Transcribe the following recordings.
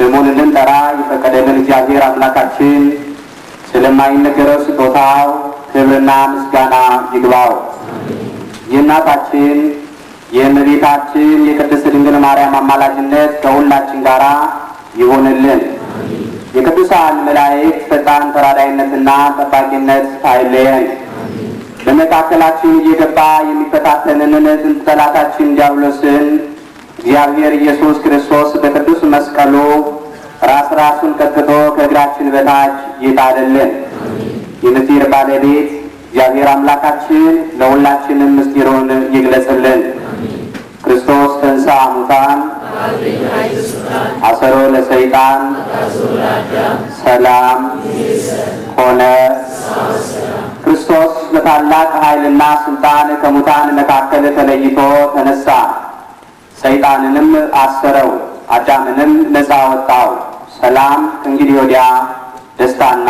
ስሙን እንድንጠራ የፈቀደልን እግዚአብሔር አምላካችን ስለማይነገረው ስጦታው ክብርና ምስጋና ይግባው። የእናታችን የእመቤታችን የቅድስት ድንግል ማርያም አማላጅነት ከሁላችን ጋራ ይሆንልን። የቅዱሳን መላእክት ፈጣን ተራዳይነትና ጠባቂነት አይለየን። በመካከላችን እየገባ የሚፈታተንንን ጥንተ ጠላታችን ዲያብሎስን እግዚአብሔር ኢየሱስ ክርስቶስ በቅዱስ መስቀሉ ራሱን ቀጥቅጦ ከእግራችን በታች ይጣልልን። የምስጢር ባለቤት እግዚአብሔር አምላካችን ለሁላችንም ምስጢሩን ይግለጽልን። ክርስቶስ ተንሥአ እሙታን አሰሮ ለሰይጣን ሰላም ሆነ። ክርስቶስ በታላቅ ኃይልና ስልጣን ከሙታን መካከል ተለይቶ ተነሳ። ሰይጣንንም አሰረው፣ አዳምንም ነፃ ወጣው። ሰላም ከእንግዲህ ወዲያ ደስታና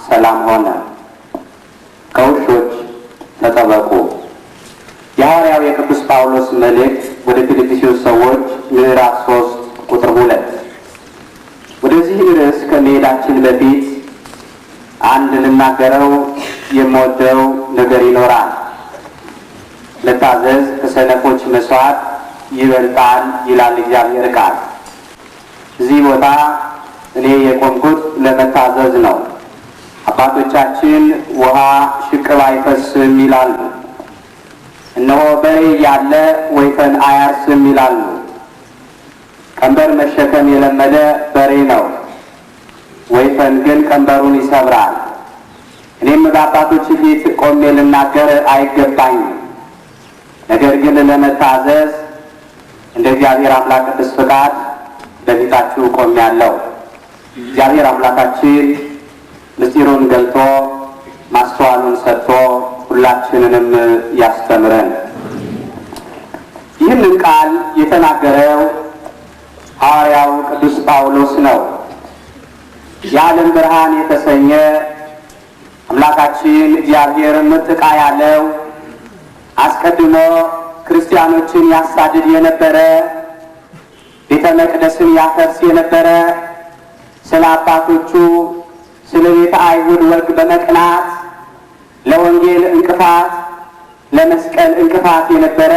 ሰላም ሆነ። ከውሾች ተጠበቁ። የሐዋርያው የቅዱስ ጳውሎስ መልእክት ወደ ፊልጵስዩስ ሰዎች ምዕራፍ 3 ቁጥር 2። ወደዚህ ርዕስ ከመሄዳችን በፊት አንድ ልናገረው የምወደው ነገር ይኖራል። መታዘዝ ከሰነፎች መስዋዕት ይበልጣል ይላል እግዚአብሔር ቃል። እዚህ ቦታ እኔ የቆምኩት ለመታዘዝ ነው። አባቶቻችን ውሃ ሽቅብ አይፈስም ይላሉ። እነሆ በሬ ያለ ወይፈን አያርስም ይላሉ። ቀንበር መሸከም የለመደ በሬ ነው፣ ወይፈን ግን ቀንበሩን ይሰብራል። እኔም በአባቶች ፊት ቆሜ ልናገር አይገባኝም። ነገር ግን ለመታዘዝ እንደ እግዚአብሔር አምላክ ቅዱስ ፍቃድ በፊታችሁ ቆሜያለሁ። እግዚአብሔር አምላካችን ምስጢሩን ገልጦ ማስተዋሉን ሰጥቶ ሁላችንንም ያስተምረን። ይህንን ቃል የተናገረው ሐዋርያው ቅዱስ ጳውሎስ ነው። የዓለም ብርሃን የተሰኘ አምላካችን እግዚአብሔር ምጥቃ ያለው አስቀድሞ ክርስቲያኖችን ያሳድድ የነበረ ቤተ መቅደስን ያፈርስ የነበረ ስለ አባቶቹ ስለ ቤተ አይሁድ ወግ በመቅናት ለወንጌል እንቅፋት ለመስቀል እንቅፋት የነበረ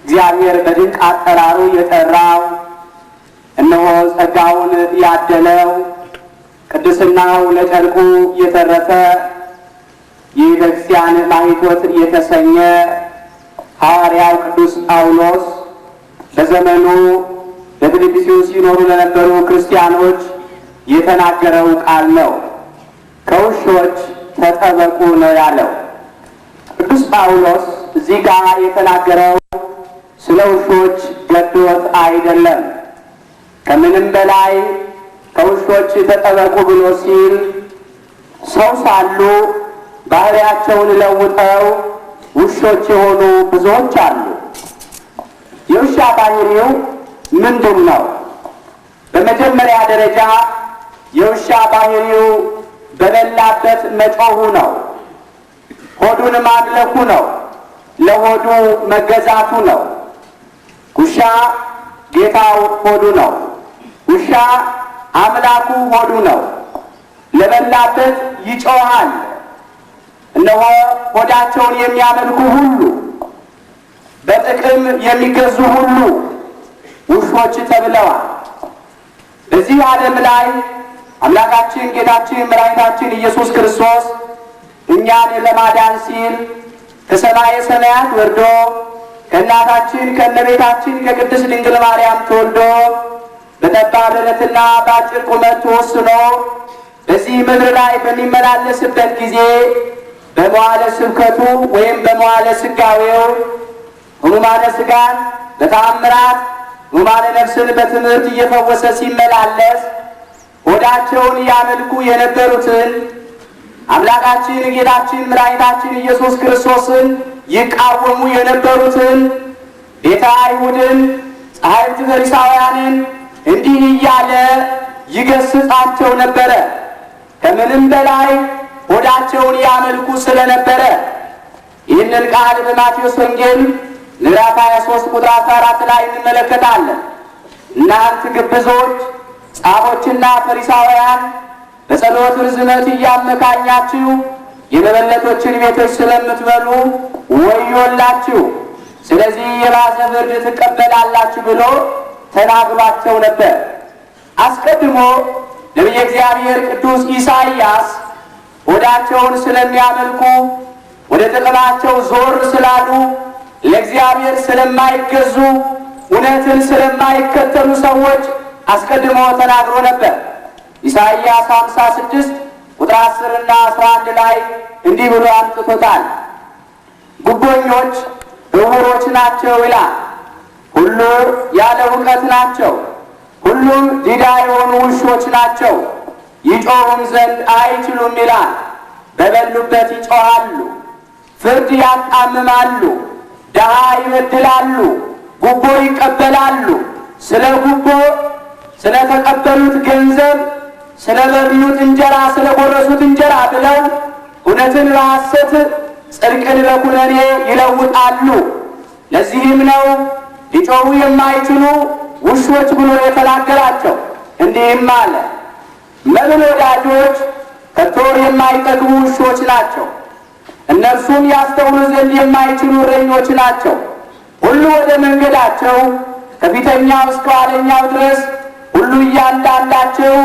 እግዚአብሔር በድንቅ አጠራሩ የጠራው እነሆ ጸጋውን ያደለው ቅድስናው ለጨርቁ የተረፈ የቤተ ክርስቲያን ማኅቶት የተሰኘ ሐዋርያው ቅዱስ ጳውሎስ በዘመኑ በፊልጵስዩስ ሲኖሩ ለነበሩ ክርስቲያኖች የተናገረው ቃል ነው። ከውሾች ተጠበቁ ነው ያለው። ቅዱስ ጳውሎስ እዚህ ጋር የተናገረው ስለ ውሾች ገዶት አይደለም። ከምንም በላይ ከውሾች ተጠበቁ ብሎ ሲል ሰው ሳሉ ባህሪያቸውን ለውጠው ውሾች የሆኑ ብዙዎች አሉ። የውሻ ባህሪው ምንድን ነው? በመጀመሪያ ደረጃ የውሻ ባህሪው በበላበት መጮሁ ነው። ሆዱን ማድለኩ ነው። ለሆዱ መገዛቱ ነው። ውሻ ጌታው ሆዱ ነው። ውሻ አምላኩ ሆዱ ነው። ለበላበት ይጮሃል። እነሆ ሆዳቸውን የሚያመልኩ ሁሉ፣ በጥቅም የሚገዙ ሁሉ ውሾች ተብለዋል። በዚህ ዓለም ላይ አምላካችን ጌታችን መድኃኒታችን ኢየሱስ ክርስቶስ እኛን ለማዳን ሲል ከሰማየ ሰማያት ወርዶ ከእናታችን ከእመቤታችን ከቅድስት ድንግል ማርያም ተወልዶ በጠባብ ደረትና በአጭር ቁመት ተወስኖ በዚህ ምድር ላይ በሚመላለስበት ጊዜ በመዋዕለ ስብከቱ ወይም በመዋዕለ ሥጋዌው ሕሙማነ ሥጋን በተአምራት ሕሙማነ ነፍስን በትምህርት እየፈወሰ ሲመላለስ ሆዳቸውን ያመልኩ የነበሩትን አምላካችን ጌታችን መድኃኒታችን ኢየሱስ ክርስቶስን ይቃወሙ የነበሩትን ቤተ አይሁድን፣ ጸሐፍት ፈሪሳውያንን እንዲህ እያለ ይገስጻቸው ነበረ። ከምንም በላይ ሆዳቸውን ያመልኩ ስለነበረ ይህንን ቃል በማቴዎስ ወንጌል ምዕራፍ 23 ቁጥር 14 ላይ እንመለከታለን። እናንት ግብዞች ጻፎችና ፈሪሳውያን በጸሎት ርዝመት እያመካኛችሁ የመበለቶችን ቤቶች ስለምትበሉ ወዮላችሁ፣ ስለዚህ የባሰ ፍርድ ትቀበላላችሁ ብሎ ተናግሯቸው ነበር። አስቀድሞ ነቢየ እግዚአብሔር ቅዱስ ኢሳይያስ ሆዳቸውን ስለሚያመልኩ ወደ ጥቅማቸው ዞር ስላሉ ለእግዚአብሔር ስለማይገዙ እውነትን ስለማይከተሉ ሰዎች አስቀድሞ ተናግሮ ነበር። ኢሳይያስ 56 ቁጥር 10 እና 11 ላይ እንዲህ ብሎ አምጥቶታል። ጉቦኞች ዕውሮች ናቸው ይላል። ሁሉ ያለ እውቀት ናቸው፣ ሁሉም ዲዳ የሆኑ ውሾች ናቸው፣ ይጮኹም ዘንድ አይችሉም ይላል። በበሉበት ይጮኻሉ፣ ፍርድ ያጣምማሉ፣ ድሃ ይበድላሉ፣ ጉቦ ይቀበላሉ። ስለ ጉቦ ስለ ተቀበሉት ገንዘብ፣ ስለ በሉት እንጀራ፣ ስለ ጎረሱት እንጀራ ብለው እውነትን በሐሰት ጽድቅን በኩነኔ ይለውጣሉ። ለዚህም ነው ሊጮኹ የማይችሉ ውሾች ብሎ የተናገራቸው። እንዲህም አለ፣ መብል ወዳጆች ከቶ የማይጠግቡ ውሾች ናቸው። እነርሱም ያስተውሉ ዘንድ የማይችሉ እረኞች ናቸው። ሁሉ ወደ መንገዳቸው ከፊተኛው እስከ ኋለኛው ድረስ ሁሉ እያንዳንዳቸው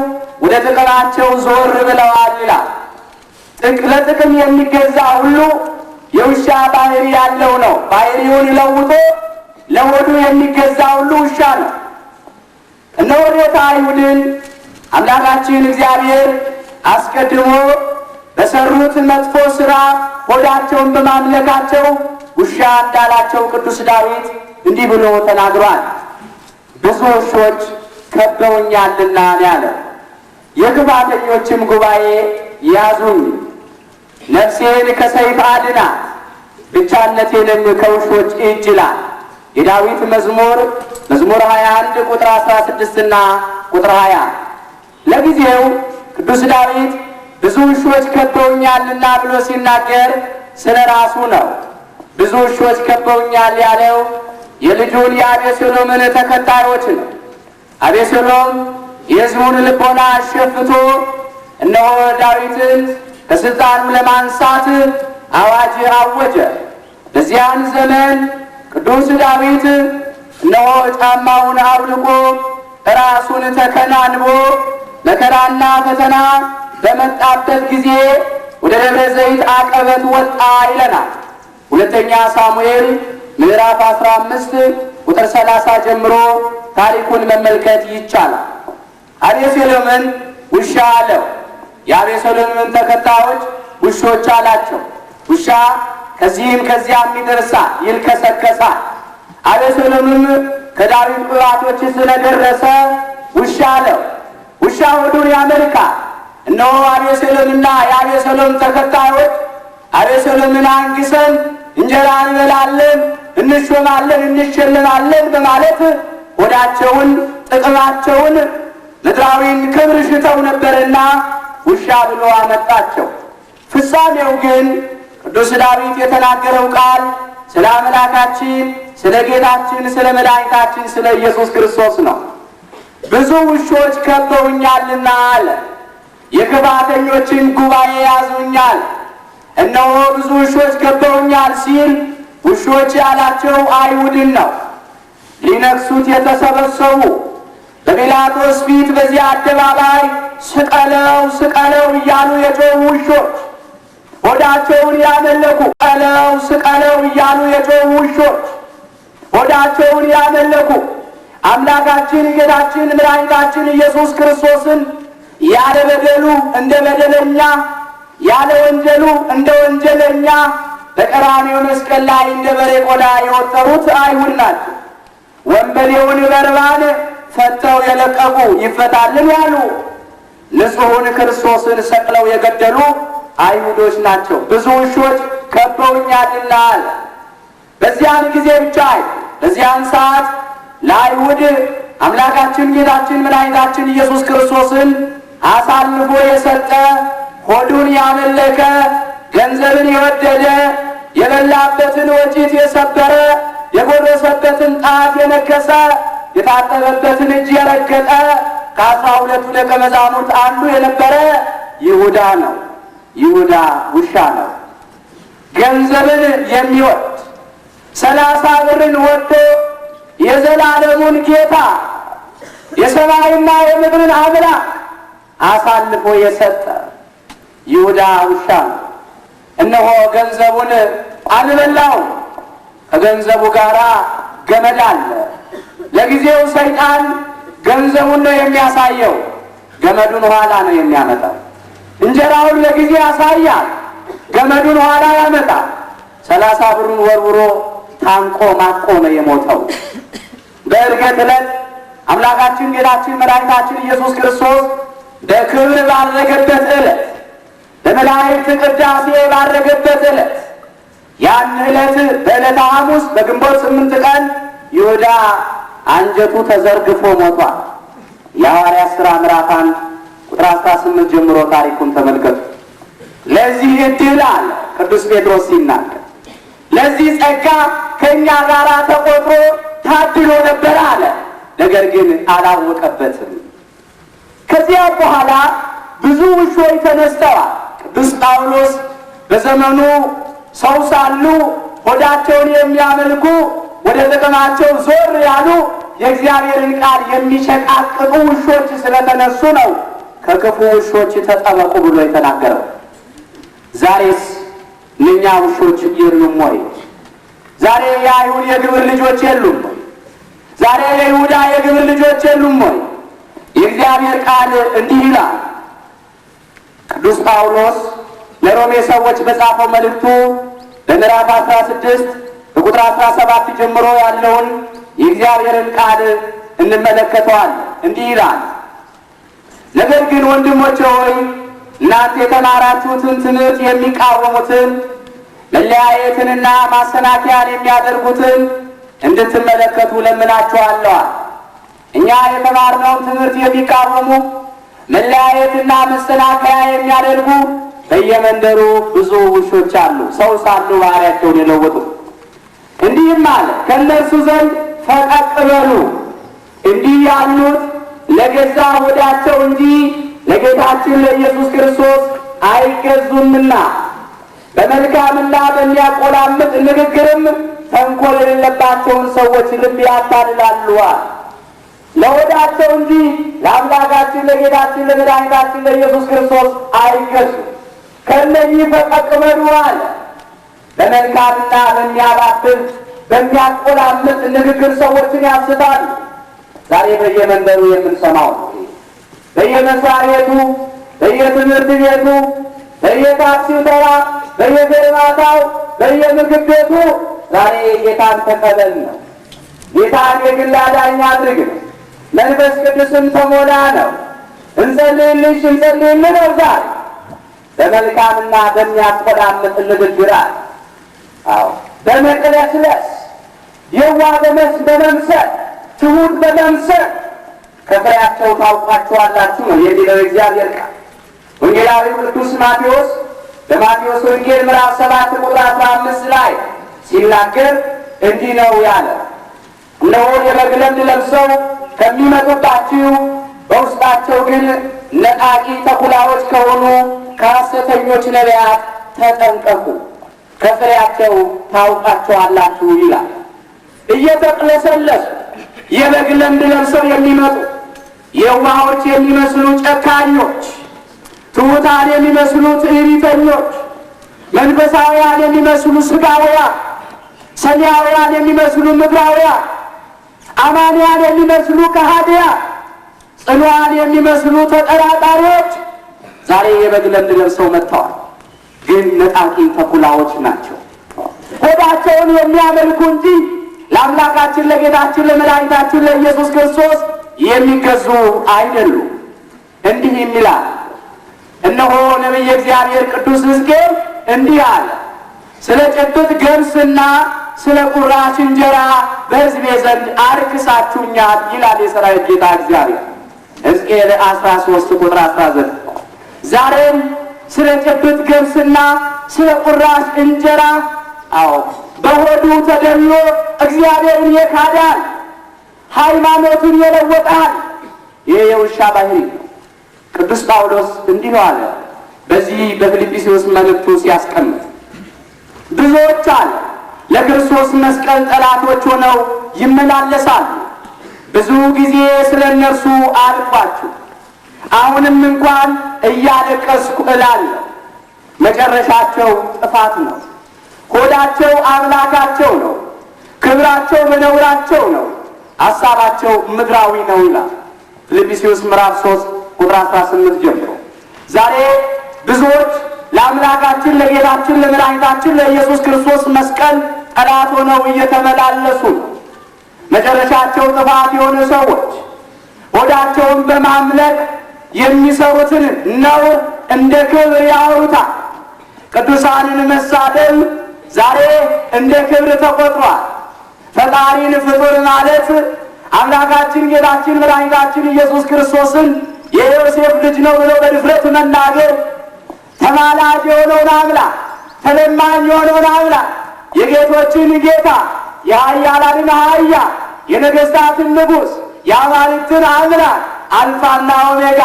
ወደ ጥቅማቸው ዞር ብለዋል ይላል። ለጥቅም የሚገዛ ሁሉ የውሻ ባህሪ ያለው ነው። ባህሪውን ለውጦ ለሆዱ የሚገዛ ሁሉ ውሻ ነው። እነሆ ቤተ አይሁድን አምላካችን እግዚአብሔር አስቀድሞ በሰሩት መጥፎ ሥራ ሆዳቸውን በማምለካቸው ውሻ እንዳላቸው ቅዱስ ዳዊት እንዲህ ብሎ ተናግሯል። ብዙ ውሾች ከበውኛልና ያለው የክፋተኞችም ጉባኤ ያዙኝ፣ ነፍሴን ከሰይፍ አድናት፣ ብቻነቴንም ከውሾች እጅ ይላል። የዳዊት መዝሙር 21 ቁጥር 16 እና ቁጥር 20። ለጊዜው ቅዱስ ዳዊት ብዙ ውሾች ከበውኛልና ብሎ ሲናገር ስለ ራሱ ነው። ብዙ ውሾች ከበውኛል ያለው የልጁን የአቤሴሎምን ተከታዮች ነው። አቤሴሎም የሕዝቡን ልቦና አሸፍቶ እነሆ ዳዊትን ከስልጣኑ ለማንሳት አዋጅ አወጀ። በዚያን ዘመን ቅዱስ ዳዊት እነሆ ጫማውን አውልቆ ራሱን ተከናንቦ መከራና ፈተና በመጣበት ጊዜ ወደ ደብረ ዘይት አቀበት ወጣ ይለናል። ሁለተኛ ሳሙኤል ምዕራፍ 15 ቁጥር 30 ጀምሮ ታሪኩን መመልከት ይቻላል። አቤሴሎምን ውሻ አለው። የአቤሴሎምን ተከታዮች ውሾች አላቸው። ውሻ ከዚህም ከዚያም ይደርሳል፣ ይልከሰከሳል። አቤሴሎምም ከዳዊት ቁባቶች ስለደረሰ ውሻ አለው። ውሻ ሆዱን ያመልካል። እነሆ አቤሴሎምና የአቤሴሎም ተከታዮች አቤሴሎምን አንግሰን እንጀራ እንበላለን፣ እንሾማለን፣ እንሸልማለን በማለት ሆዳቸውን ጥቅማቸውን ምድራዊን ክብር ሽተው ነበርና ውሻ ብሎ አመጣቸው። ፍጻሜው ግን ቅዱስ ዳዊት የተናገረው ቃል ስለ አምላካችን ስለ ጌታችን ስለ መድኃኒታችን ስለ ኢየሱስ ክርስቶስ ነው። ብዙ ውሾች ከበውኛልና አለ። የክፋተኞችን ጉባኤ ያዙኛል። እነሆ ብዙ ውሾች ከበውኛል ሲል ውሾች ያላቸው አይሁድን ነው። ሊነክሱት የተሰበሰቡ በጲላጦስ ፊት በዚህ አደባባይ ስቀለው ስቀለው እያሉ የጮኹ ውሾች፣ ሆዳቸውን ያመለኩ ስቀለው ስቀለው እያሉ የጮኹ ውሾች፣ ሆዳቸውን ያመለኩ አምላካችን ጌታችን መድኃኒታችን ኢየሱስ ክርስቶስን ያለ በደሉ እንደ በደለኛ ያለ ወንጀሉ እንደ ወንጀለኛ በቀራንዮ መስቀል ላይ እንደ በሬ ቆዳ የወጠሩት አይሁድ ናቸው። ወንበዴውን በርባን ፈተው የለቀቁ ይፈታልን ያሉ ንጹሑን ክርስቶስን ሰቅለው የገደሉ አይሁዶች ናቸው። ብዙ ውሾች ከበውኛልና አለ። በዚያን ጊዜ ብቻ በዚያን ሰዓት ለአይሁድ አምላካችን ጌታችን መድኃኒታችን ኢየሱስ ክርስቶስን አሳልፎ የሰጠ ሆዱን ያመለከ ገንዘብን የወደደ የበላበትን ወጪት የሰበረ የጎረሰበትን ጣት የነከሰ የታጠበበትን እጅ የረገጠ ከ12 ደቀ መዛሙርት አንዱ የነበረ ይሁዳ ነው። ይሁዳ ውሻ ነው። ገንዘብን የሚወድ 30 ብርን ወዶ የዘላለሙን ጌታ የሰማይና የምድርን አምላክ አሳልፎ የሰጠ ይሁዳ ውሻ ነው። እነሆ ገንዘቡን አልበላውም። ከገንዘቡ ጋር ገመድ አለ። ለጊዜው ሰይጣን ገንዘቡን ነው የሚያሳየው፣ ገመዱን ኋላ ነው የሚያመጣው። እንጀራውን ለጊዜ ያሳያል፣ ገመዱን ኋላ ያመጣል። 30 ብሩን ወርውሮ ታንቆ ማቆ ነው የሞተው። በዕርገት ዕለት አምላካችን ጌታችን መድኃኒታችን ኢየሱስ ክርስቶስ በክብር ባረገበት ዕለት፣ በመላእክት ቅዳሴ ባረገበት ዕለት፣ ያን ዕለት በዕለተ ሐሙስ በግንቦት 8 ቀን ይሁዳ አንጀቱ ተዘርግፎ ሞቷል። የሐዋርያት ሥራ ምዕራፍ 1 ቁጥር 18 ጀምሮ ታሪኩን ተመልከቱ። ለዚህ ዕድል አለ ቅዱስ ጴጥሮስ ሲናገር፣ ለዚህ ጸጋ ከእኛ ጋር ተቆጥሮ ታድሎ ነበር አለ። ነገር ግን አላወቀበትም። ከዚያ በኋላ ብዙ ውሾች ተነስተዋል። ቅዱስ ጳውሎስ በዘመኑ ሰው ሳሉ ሆዳቸውን የሚያመልኩ ወደ ጥቅማቸው ዞር ያሉ የእግዚአብሔርን ቃል የሚሸቃቅጡ ውሾች ስለተነሱ ነው ከክፉ ውሾች ተጠበቁ ብሎ የተናገረው። ዛሬስ እነኛ ውሾች የሉም ወይ? ዛሬ የአይሁድ የግብር ልጆች የሉም ወይ? ዛሬ የይሁዳ የግብር ልጆች የሉም ወይ? የእግዚአብሔር ቃል እንዲህ ይላል። ቅዱስ ጳውሎስ ለሮሜ ሰዎች በጻፈው መልእክቱ በምዕራፍ 16 በቁጥር 17 ጀምሮ ያለውን የእግዚአብሔርን ቃል እንመለከተዋል። እንዲህ ይላል። ነገር ግን ወንድሞቼ ሆይ እናንተ የተማራችሁትን ትምህርት የሚቃወሙትን መለያየትንና ማሰናከያን የሚያደርጉትን እንድትመለከቱ ለምናችኋለሁ። እኛ የተማርነውን ትምህርት የሚቃወሙ መለያየትና መሰናከያ የሚያደርጉ በየመንደሩ ብዙ ውሾች አሉ፣ ሰው ሳሉ ባህሪያቸውን የለወጡ። እንዲህም አለ፣ ከእነርሱ ዘንድ ፈቀቅ በሉ። እንዲህ ያሉት ለገዛ ሆዳቸው እንጂ ለጌታችን ለኢየሱስ ክርስቶስ አይገዙምና በመልካምና በሚያቆላምጥ ንግግርም ተንኮል የሌለባቸውን ሰዎች ልብ ያታልላሉ። ለሆዳቸው እንጂ ለአምላካችን ለጌታችን ለመድኃኒታችን ለኢየሱስ ክርስቶስ አይገዙም። ከእነዚህ ፈቀቅ በሉ አለ። በመልካምና በሚያባብል በሚያቆላምጥ ንግግር ሰዎችን ያስታሉ። ዛሬ በየመንደሩ የምንሰማው በየመስሪያ ቤቱ፣ በየትምህርት ቤቱ፣ በየታክሲው ተራ፣ በየፌርማታው፣ በየምግብ ቤቱ ዛሬ ጌታን ተቀበል ነው። ጌታን የግል አዳኝ አድርግ ነው። መንፈስ ቅዱስን ተሞላ ነው። እንጸልይልሽ እንጸልይልህ ነው። ዛሬ በመልካምና በሚያቆላምጥ ንግግር አለ። አዎ በመቅለስለስ የዋህ በመምሰል ትሑት በመምሰል ከፍሬያቸው ታውቋቸዋላችሁ ነው የሚለው እግዚአብሔር ቃል። ወንጌላዊው ቅዱስ ማቴዎስ በማቴዎስ ወንጌል ምዕራፍ 7 ቁጥር 15 ላይ ሲናገር እንዲህ ነው ያለ፣ እነሆ የበግ ለምድ ለብሰው ከሚመጡባችሁ በውስጣቸው ግን ነጣቂ ተኩላዎች ከሆኑ ከሐሰተኞች ነቢያት ተጠንቀቁ፣ ከፍሬያቸው ታውቃቸዋላችሁ ይላል። እየተቅለሰለሱ የበግ ለምድ ለብሰው የሚመጡ የዋሆች የሚመስሉ ጨካኞች፣ ትሑታን የሚመስሉ ትዕቢተኞች፣ መንፈሳውያን የሚመስሉ ሥጋውያን፣ ሰማያውያን የሚመስሉ ምድራውያን፣ አማንያን የሚመስሉ ከሃዲያን፣ ጽኑዓን የሚመስሉ ተጠራጣሪዎች ዛሬ የበግ ለምድ ለብሰው መጥተዋል። ግን ነጣቂ ተኩላዎች ናቸው። ሆዳቸውን የሚያመልኩ እንጂ ለአምላካችን ለጌታችን ለመድኃኒታችን ለኢየሱስ ክርስቶስ የሚገዙ አይደሉም። እንዲህ ይላል፣ እነሆ ነቢየ እግዚአብሔር ቅዱስ ሕዝቅኤል እንዲህ አለ፣ ስለ ጭብጥ ገብስና ስለ ቁራሽ እንጀራ በሕዝቤ ዘንድ አርክሳችሁኛል ይላል የሠራዊት ጌታ እግዚአብሔር። ሕዝቅኤል 13 ቁጥር 19። ዛሬም ስለ ጭብጥ ገብስና ስለ ቁራሽ እንጀራ አዎ በሆዱ ተደሎ እግዚአብሔርን የካዳል፣ ሃይማኖቱን የለወጣል፣ ይሄ የውሻ ባህሪ ነው። ቅዱስ ጳውሎስ እንዲህ አለ በዚህ በፊልጵስዩስ መልእክቱ ሲያስቀምጥ፣ ብዙዎች አለ ለክርስቶስ መስቀል ጠላቶች ሆነው ይመላለሳሉ። ብዙ ጊዜ ስለ እነርሱ አልኳችሁ፣ አሁንም እንኳን እያለቀስኩ እላለሁ። መጨረሻቸው ጥፋት ነው። ሆዳቸው አምላካቸው ነው። ክብራቸው በነውራቸው ነው። ሐሳባቸው ምድራዊ ነው ይላል ፊልጵስዩስ ምዕራፍ 3 ቁጥር 18 ጀምሮ። ዛሬ ብዙዎች ለአምላካችን ለጌታችን ለመድኃኒታችን ለኢየሱስ ክርስቶስ መስቀል ጠላት ሆነው እየተመላለሱ ነው። መጨረሻቸው ጥፋት የሆነ ሰዎች ሆዳቸውን በማምለክ የሚሰሩትን ነውር እንደ ክብር ያወሩታል። ቅዱሳንን መሳደብ ዛሬ እንደ ክብር ተቆጥሯል። ፈጣሪን ፍጡር ማለት አምላካችን ጌታችን መድኃኒታችን ኢየሱስ ክርስቶስን የዮሴፍ ልጅ ነው ብለው በድፍረት መናገር፣ ተማላጅ የሆነውን አምላክ ተለማኝ የሆነውን አምላክ የጌቶችን ጌታ የኃያላንን ኃያል የነገሥታትን ንጉሥ የአማልክትን አምላክ አልፋና ኦሜጋ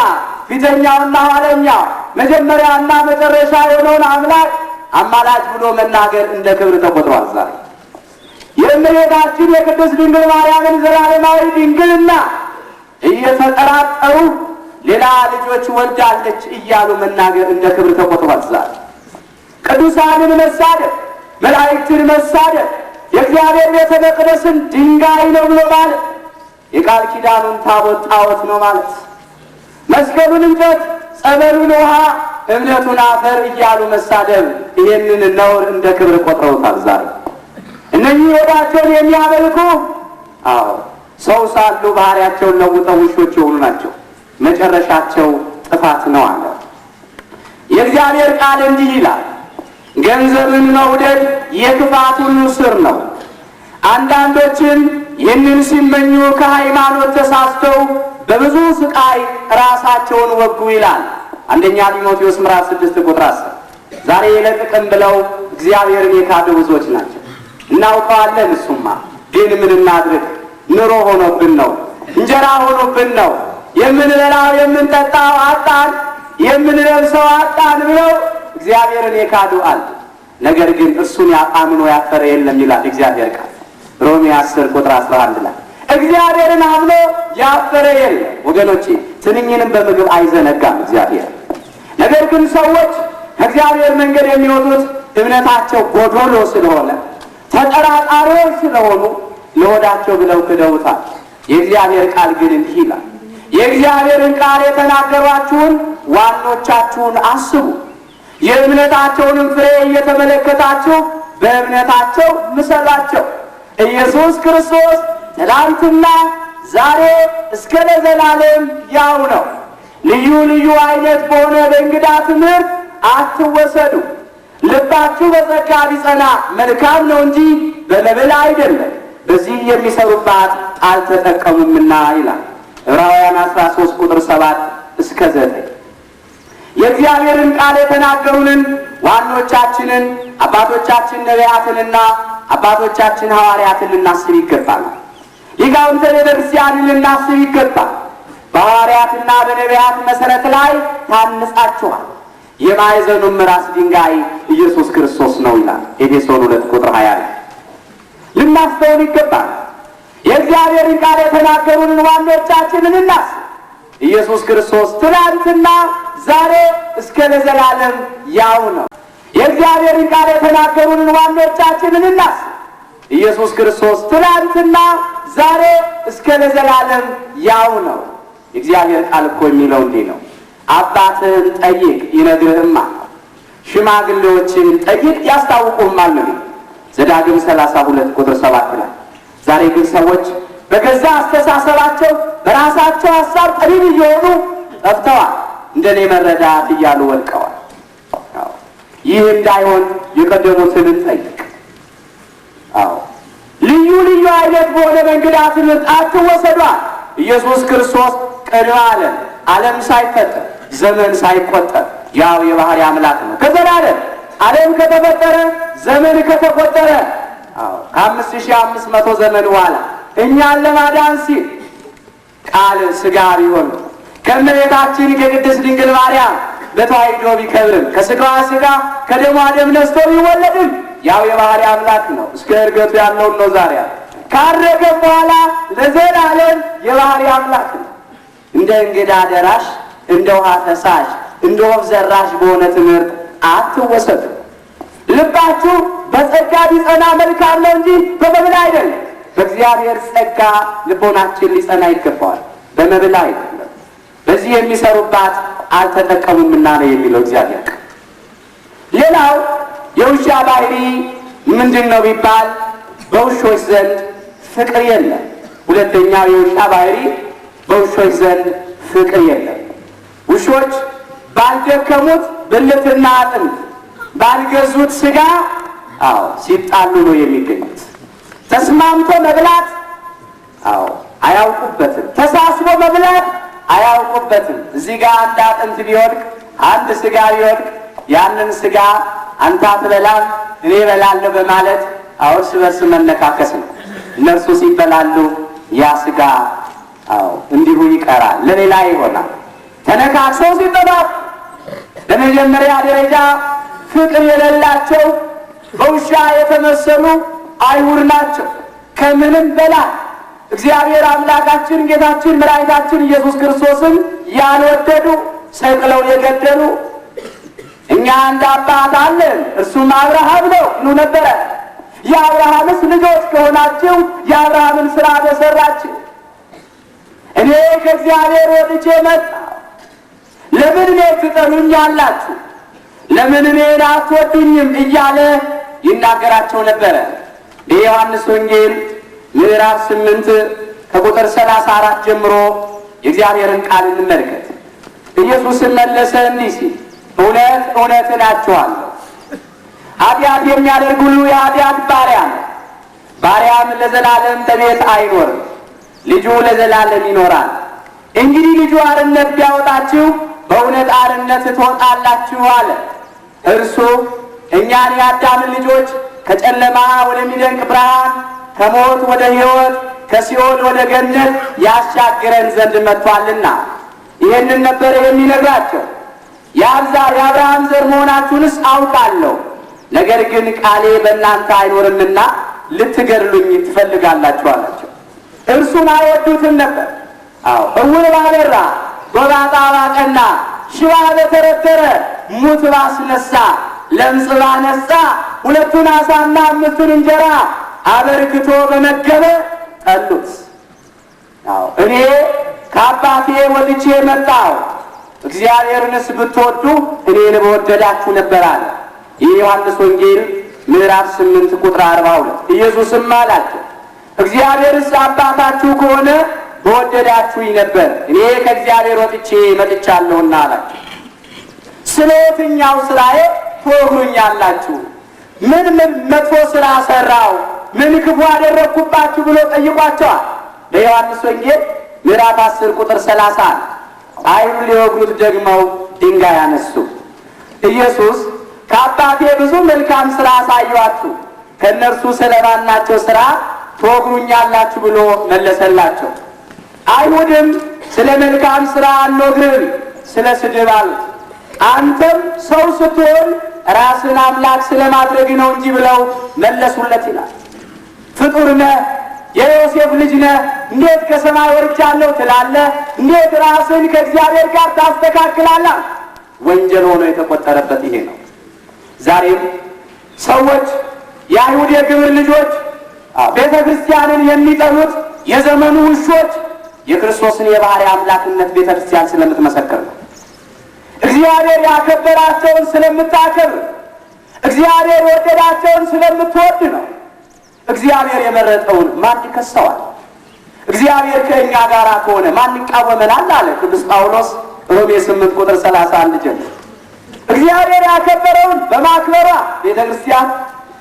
ፊተኛውና ኋለኛው መጀመሪያና መጨረሻ የሆነውን አምላክ አማላጅ ብሎ መናገር እንደ ክብር ተቆጥሯል። ዛሬ የእመቤታችን የቅድስት ድንግል ማርያምን ዘላለማዊ ድንግልና እየተጠራጠሩ ሌላ ልጆች ወልዳለች እያሉ መናገር እንደ ክብር ተቆጥሯል። ዛሬ ቅዱሳንን መሳደብ፣ መላእክትን መሳደብ፣ የእግዚአብሔር ቤተ መቅደስን ድንጋይ ነው ብሎ ማለት፣ የቃል ኪዳኑን ታቦት ጣዖት ነው ማለት፣ መስቀሉን እንጨት፣ ጸበሉን ውሃ፣ እምነቱን አፈር እያሉ መሳደብ፣ ይህንን ነውር እንደ ክብር ቆጥረውታል። ዛሬ እነኚህ ሆዳቸውን የሚያመልኩ ሰው ሳሉ ባህሪያቸውን ለውጠው ውሾች የሆኑ ናቸው። መጨረሻቸው ጥፋት ነው አለ። የእግዚአብሔር ቃል እንዲህ ይላል፣ ገንዘብን መውደድ የክፋት ሁሉ ስር ነው። አንዳንዶችን ይህንን ሲመኙ ከሃይማኖት ተሳስተው በብዙ ስቃይ ራሳቸውን ወጉ ይላል አንደኛ ጢሞቴዎስ ምዕራፍ 6 ቁጥር 10። ዛሬ ለጥቅም ብለው እግዚአብሔርን የካዱ ብዙዎች ናቸው። እናውቀዋለን። እሱማ ግን ምን እናድርግ? ኑሮ ሆኖብን ነው፣ እንጀራ ሆኖብን ነው፣ የምንበላው የምንጠጣው አጣን፣ የምንለብሰው አጣን ብለው እግዚአብሔርን የካዱ አሉ። ነገር ግን እሱን አምኖ ያፈረ የለም ይላል እግዚአብሔር ቃል ሮሜ 10 ቁጥር 11 ላይ። እግዚአብሔርን አምኖ ያፈረ የለም ወገኖቼ። ትንኝንም በምግብ አይዘነጋም እግዚአብሔር። ነገር ግን ሰዎች ከእግዚአብሔር መንገድ የሚወጡት እምነታቸው ጎዶሎ ስለሆነ፣ ተጠራጣሪዎች ስለሆኑ ለሆዳቸው ብለው ክደውታል። የእግዚአብሔር ቃል ግን እንዲህ ይላል፣ የእግዚአብሔርን ቃል የተናገሯችሁን ዋኖቻችሁን አስቡ፣ የእምነታቸውንም ፍሬ እየተመለከታችሁ በእምነታቸው ምሰሏቸው። ኢየሱስ ክርስቶስ ትናንትና ዛሬ እስከ ለዘላለም ያው ነው። ልዩ ልዩ አይነት በሆነ በእንግዳ ትምህርት አትወሰዱ። ልባችሁ በጸጋ ቢጸና መልካም ነው እንጂ በመብል አይደለም፣ በዚህ የሚሰሩባት አልተጠቀሙምና ይላል ዕብራውያን 13 ቁጥር 7 እስከ 9። የእግዚአብሔርን ቃል የተናገሩንን ዋኖቻችንን አባቶቻችን ነቢያትንና አባቶቻችን ሐዋርያትን ልናስብ ይገባል። ሊቃውንተ ቤተ ክርስቲያንን ልናስብ ይገባል። በሐዋርያትና በነቢያት መሠረት ላይ ታንጻችኋል፣ የማዕዘኑም ራስ ድንጋይ ኢየሱስ ክርስቶስ ነው ይላል ኤፌሶን 2 ቁጥር 20 ላይ ልናስተውል ይገባል። የእግዚአብሔርን ቃል የተናገሩንን ዋኖቻችንን እናስብ። ኢየሱስ ክርስቶስ ትናንትና ዛሬ እስከ ለዘላለም ያው ነው። የእግዚአብሔርን ቃል የተናገሩንን ዋኖቻችንን እናስብ። ኢየሱስ ክርስቶስ ትናንትና ዛሬ እስከ ለዘላለም ያው ነው። የእግዚአብሔር ቃል እኮ የሚለው እንዲህ ነው፣ አባትህን ጠይቅ ይነግርህማል፣ ሽማግሌዎችን ጠይቅ ያስታውቁህማል ነው ዘዳግም 32 ቁጥር 7 ላይ። ዛሬ ግን ሰዎች በገዛ አስተሳሰባቸው በራሳቸው ሐሳብ ጠቢብ እየሆኑ ጠፍተዋል፣ እንደኔ መረዳት እያሉ ወድቀዋል። ይህ እንዳይሆን የቀደሙትን እንጠይቅ። ልዩ ልዩ አይነት በሆነ በእንግዳ ትምህርት አትወሰዷል። ኢየሱስ ክርስቶስ ቅድመ ዓለም ሳይፈጠር ዘመን ሳይቆጠር ያው የባህሪ አምላክ ነው። ከዘላለም ዓለም ከተፈጠረ ዘመን ከተቆጠረ ከ5500 ዘመን በኋላ እኛን ለማዳን ሲል ቃል ሥጋ ቢሆን ከእመቤታችን ከቅድስት ድንግል ማርያም በተዋሕዶ ቢከብርም ከሥጋዋ ሥጋ ከደሟ ደም ነስቶ ቢወለድም ያው የባህሪ አምላክ ነው። እስከ ዕርገቱ ያለውን ነው ዛሬ ካረገ በኋላ ለዘላለም የባህሪ አምላክ ነው። እንደ እንግዳ ደራሽ፣ እንደ ውሃ ፈሳሽ፣ እንደ ወፍ ዘራሽ በሆነ ትምህርት አትወሰዱ። ልባችሁ በጸጋ ቢጸና መልካም ነው እንጂ በመብል አይደለም። በእግዚአብሔር ጸጋ ልቦናችን ሊጸና ይገባዋል፣ በመብል አይደለም። በዚህ የሚሰሩባት አልተጠቀሙምና ነው የሚለው እግዚአብሔር። ሌላው የውሻ ባህሪ ምንድን ነው ቢባል በውሾች ዘንድ ፍቅር የለም። ሁለተኛው የውሻ ባህሪ በውሾች ዘንድ ፍቅር የለም። ውሾች ባልደከሙት ብልትና አጥንት ባልገዙት ሥጋ ሲጣሉ ነው የሚገኙት። ተስማምቶ መብላት አያውቁበትም። ተሳስቦ መብላት አያውቁበትም። እዚህ ጋር አንድ አጥንት ቢወድቅ አንድ ሥጋ ቢወድቅ ያንን ሥጋ አንተ አትበላም እኔ እበላለሁ በማለት እርስ በርስ መነካከስ ነው። እነርሱ ሲበላሉ ያ ሥጋ እንዲሁ ይቀራል፣ ለሌላ ይሆናል። ተነካክሰው ሲጠባብ በመጀመሪያ ደረጃ ፍቅር የሌላቸው በውሻ የተመሰሉ አይሁድ ናቸው። ከምንም በላይ እግዚአብሔር አምላካችን ጌታችን መድኃኒታችን ኢየሱስ ክርስቶስን ያልወደዱ ሰቅለው የገደሉ እኛ አንድ አባት አለን እርሱም አብርሃም ነው ይሉ ነበረ። የአብርሃምስ ልጆች ከሆናችሁ የአብርሃምን ሥራ በሠራችሁ እኔ ከእግዚአብሔር ወጥቼ መጣሁ፣ ለምን እኔን ትጠሉኛላችሁ? ለምን እኔን አትወዱኝም? እያለ ይናገራቸው ነበረ። የዮሐንስ ወንጌል ምዕራፍ 8 ከቁጥር 34 ጀምሮ የእግዚአብሔርን ቃል እንመልከት። ኢየሱስን መለሰ እንዲህ ሲል እውነት እውነት እላችኋለሁ ኃጢአት የሚያደርግ ሁሉ የኃጢአት ባሪያ ነው። ባሪያም ለዘላለም በቤት አይኖርም፣ ልጁ ለዘላለም ይኖራል። እንግዲህ ልጁ አርነት ቢያወጣችሁ በእውነት አርነት ትወጣላችሁ አለ። እርሱ እኛን የአዳምን ልጆች ከጨለማ ወደሚደንቅ ብርሃን፣ ከሞት ወደ ሕይወት፣ ከሲኦል ወደ ገነት ያሻግረን ዘንድ መጥቷልና ይህንን ነበረ የሚነግራቸው። የአብርሃም ዘር መሆናችሁንስ አውቃለሁ፣ ነገር ግን ቃሌ በእናንተ አይኖርምና ልትገድሉኝ ትፈልጋላችሁ አላቸው። እርሱን አይወዱትም ነበር። ዕውር ባበራ፣ ጎባጣ ባቀና፣ ሽባ በተረተረ፣ ሙት ባስነሳ፣ ለምጽ ባነጻ፣ 2 ዓሣና 5 እንጀራ አበርክቶ በመገበ ጠሉት። እኔ ከአባቴ ወጥቼ መጣሁ፣ እግዚአብሔርንስ ብትወዱ እኔን በወደዳችሁ ነበር አለ። ይህ ዮሐንስ ወንጌል ምዕራፍ 8 ቁጥር 42። ኢየሱስም አላቸው እግዚአብሔርስ አባታችሁ ከሆነ በወደዳችሁኝ ነበር፣ እኔ ከእግዚአብሔር ወጥቼ መጥቻለሁና አላቸው። ስለ የትኛው ሥራዬ ትወግሩኛላችሁ? ምን መጥፎ ሥራ ሠራው? ምን ክፉ አደረግኩባችሁ ብሎ ጠይቋቸዋል። በዮሐንስ ወንጌል ምዕራፍ 10 ቁጥር 30 አይሁድ ሊወግሩት ደግመው ድንጋይ አነሱ። ኢየሱስ ከአባቴ ብዙ መልካም ሥራ አሳየኋችሁ፣ ከእነርሱ ስለማናቸው ሥራ ትወግሩኛላችሁ ብሎ መለሰላቸው። አይሁድም ስለ መልካም ሥራ አንወግርም፣ ስለ ስድብ አሉት። አንተም ሰው ስትሆን ራስን አምላክ ስለማድረግ ነው እንጂ ብለው መለሱለት ይላል። ፍጡር ነህ፣ የዮሴፍ ልጅ ነህ፣ እንዴት ከሰማይ ወርጃለሁ ትላለህ? እንዴት ራስን ከእግዚአብሔር ጋር ታስተካክላለህ? ወንጀል ሆኖ የተቆጠረበት ይሄ ነው። ዛሬም ሰዎች የአይሁድ የግብር ልጆች ቤተ ክርስቲያንን የሚጠሉት የዘመኑ ውሾች የክርስቶስን የባህሪ አምላክነት ቤተ ክርስቲያን ስለምትመሰክር ነው። እግዚአብሔር ያከበራቸውን ስለምታከብር፣ እግዚአብሔር የወደዳቸውን ስለምትወድ ነው። እግዚአብሔር የመረጠውን ማን ይከሰዋል? እግዚአብሔር ከእኛ ጋር ከሆነ ማን ይቃወመናል? አለ ቅዱስ ጳውሎስ ሮሜ 8 ቁጥር 31 ጀምሮ። እግዚአብሔር ያከበረውን በማክበሯ ቤተ ክርስቲያን፣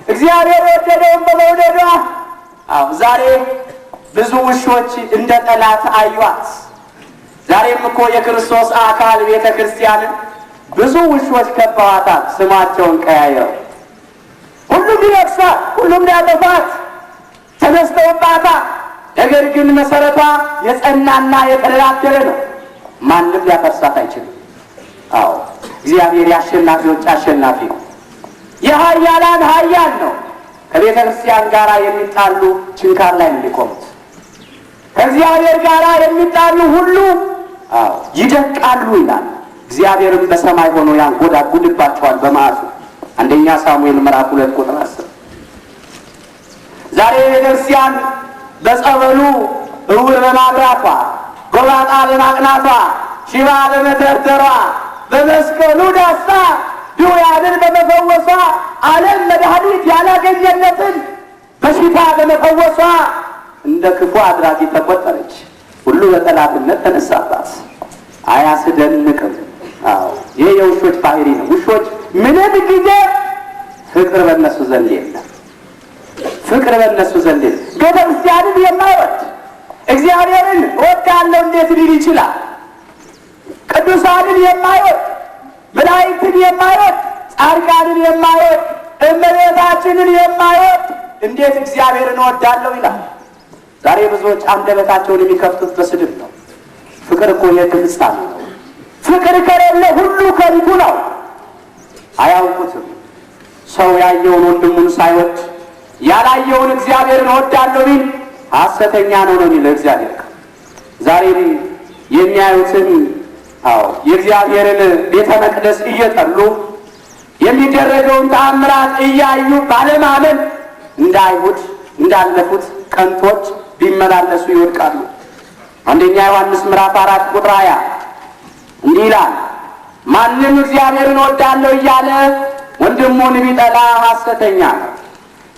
እግዚአብሔር የወደደውን በመውደዷ ዛሬ ብዙ ውሾች እንደ ጠላት አዩአት። ዛሬም እኮ የክርስቶስ አካል ቤተ ክርስቲያንን ብዙ ውሾች ከበዋታል። ስማቸውን ቀያየው ሁሉም ሊነክሷት፣ ሁሉም ሊያጠፋት ተነስተውባታል። ነገር ግን መሰረቷ የጸናና የተደላደለ ነው። ማንም ሊያፈርሳት አይችልም። አዎ እግዚአብሔር የአሸናፊዎች አሸናፊ ነው። የኃያላን ኃያል ነው። ከቤተ ክርስቲያን ጋር የሚጣሉ ችንካር ላይ ነው የሚቆሙት። ከእግዚአብሔር ጋር የሚጣሉ ሁሉ ይደቃሉ ይላል። እግዚአብሔርም በሰማይ ሆኖ ያንጎዳጉድባቸዋል በመዓቱ። አንደኛ ሳሙኤል ምዕራፍ 2 ቁጥር 10። ዛሬ ቤተ ክርስቲያን በጸበሉ እውር በማብራቷ፣ ጎባጣ በማቅናቷ፣ ሽባ በመተርተሯ፣ በመስቀሉ ዳሳ ድውያንን በመፈወሷ፣ ዓለም መድኃኒት ያላገኘለትን በሽታ በመፈወሷ እንደ ክፉ አድራጊ ተቆጠረች። ሁሉ በጠላትነት ተነሳባት። አያስደንቅም? አዎ ይህ የውሾች ባህሪ ነው። ውሾች ምንም ጊዜ ፍቅር በእነሱ ዘንድ የለም። ፍቅር በእነሱ ዘንድ የለም። ቤተ ክርስቲያንን የማይወድ እግዚአብሔርን እወዳለሁ እንዴት ሊል ይችላል? ቅዱሳንን የማይወድ መላእክትን የማይወድ ጻድቃንን የማይወድ እመቤታችንን የማይወድ እንዴት እግዚአብሔርን እወዳለሁ ይላል? ዛሬ ብዙዎች አንደበታቸውን የሚከፍቱት በስድብ ነው። ፍቅር እኮ የፍጻሜ ነው። ፍቅር ከሌለ ሁሉ ከንቱ ነው። አያውቁትም። ሰው ያየውን ወንድሙን ሳይወድ ያላየውን እግዚአብሔርን እወዳለሁ ቢል ሐሰተኛ ነው ነው የሚለው እግዚአብሔር። ዛሬ የሚያዩትን የእግዚአብሔርን ቤተ መቅደስ እየጠሉ የሚደረገውን ተአምራት እያዩ ባለማመን እንደ አይሁድ እንዳለፉት ከንቶች ቢመላለሱ ይወድቃሉ። አንደኛ ዮሐንስ ምዕራፍ 4 ቁጥር 20 እንዲህ ይላል፣ ማንም እግዚአብሔርን እወዳለሁ እያለ ወንድሙን ቢጠላ ሐሰተኛ ነው።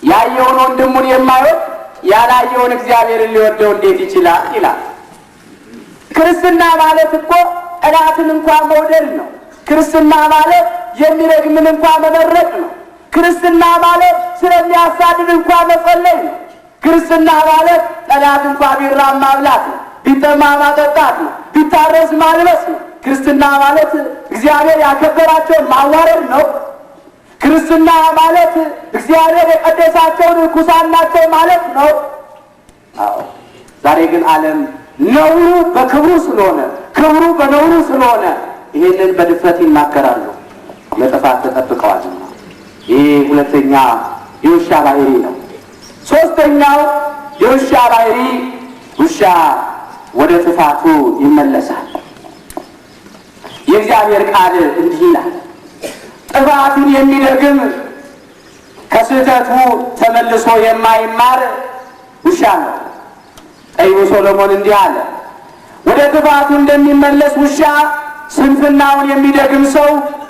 ያየውን ወንድሙን የማይወድ ያላየውን እግዚአብሔርን ሊወደው እንዴት ይችላል ይላል። ክርስትና ማለት እኮ ጠላትን እንኳን መውደድ ነው። ክርስትና ማለት የሚረግምን እንኳን መመረቅ ነው። ክርስትና ማለት ስለሚያሳድድ እንኳን መጸለይ ነው። ክርስትና ማለት ጠላት እንኳን ቢራብ ማብላት ነው። ቢጠማ ማጠጣት ነው። ቢታረስ ማልበስ ነው። ክርስትና ማለት እግዚአብሔር ያከበራቸውን ማዋረድ ነው። ክርስትና ማለት እግዚአብሔር የቀደሳቸውን ርኩሳን ናቸው ማለት ነው። ዛሬ ግን ዓለም ነውሩ በክብሩ ስለሆነ ክብሩ በነውሩ ስለሆነ ይሄንን በድፍረት ይናገራሉ። ለጥፋት ተጠብቀዋልና ይህ ሁለተኛ የውሻ ባህሪ ነው። ሶስተኛው የውሻ ባህሪ ውሻ ወደ ጥፋቱ ይመለሳል። የእግዚአብሔር ቃል እንዲህ ይላል፣ ጥፋቱን የሚደግም ከስህተቱ ተመልሶ የማይማር ውሻ ነው። ጠቢቡ ሶሎሞን እንዲህ አለ፣ ወደ ጥፋቱ እንደሚመለስ ውሻ ስንፍናውን የሚደግም ሰው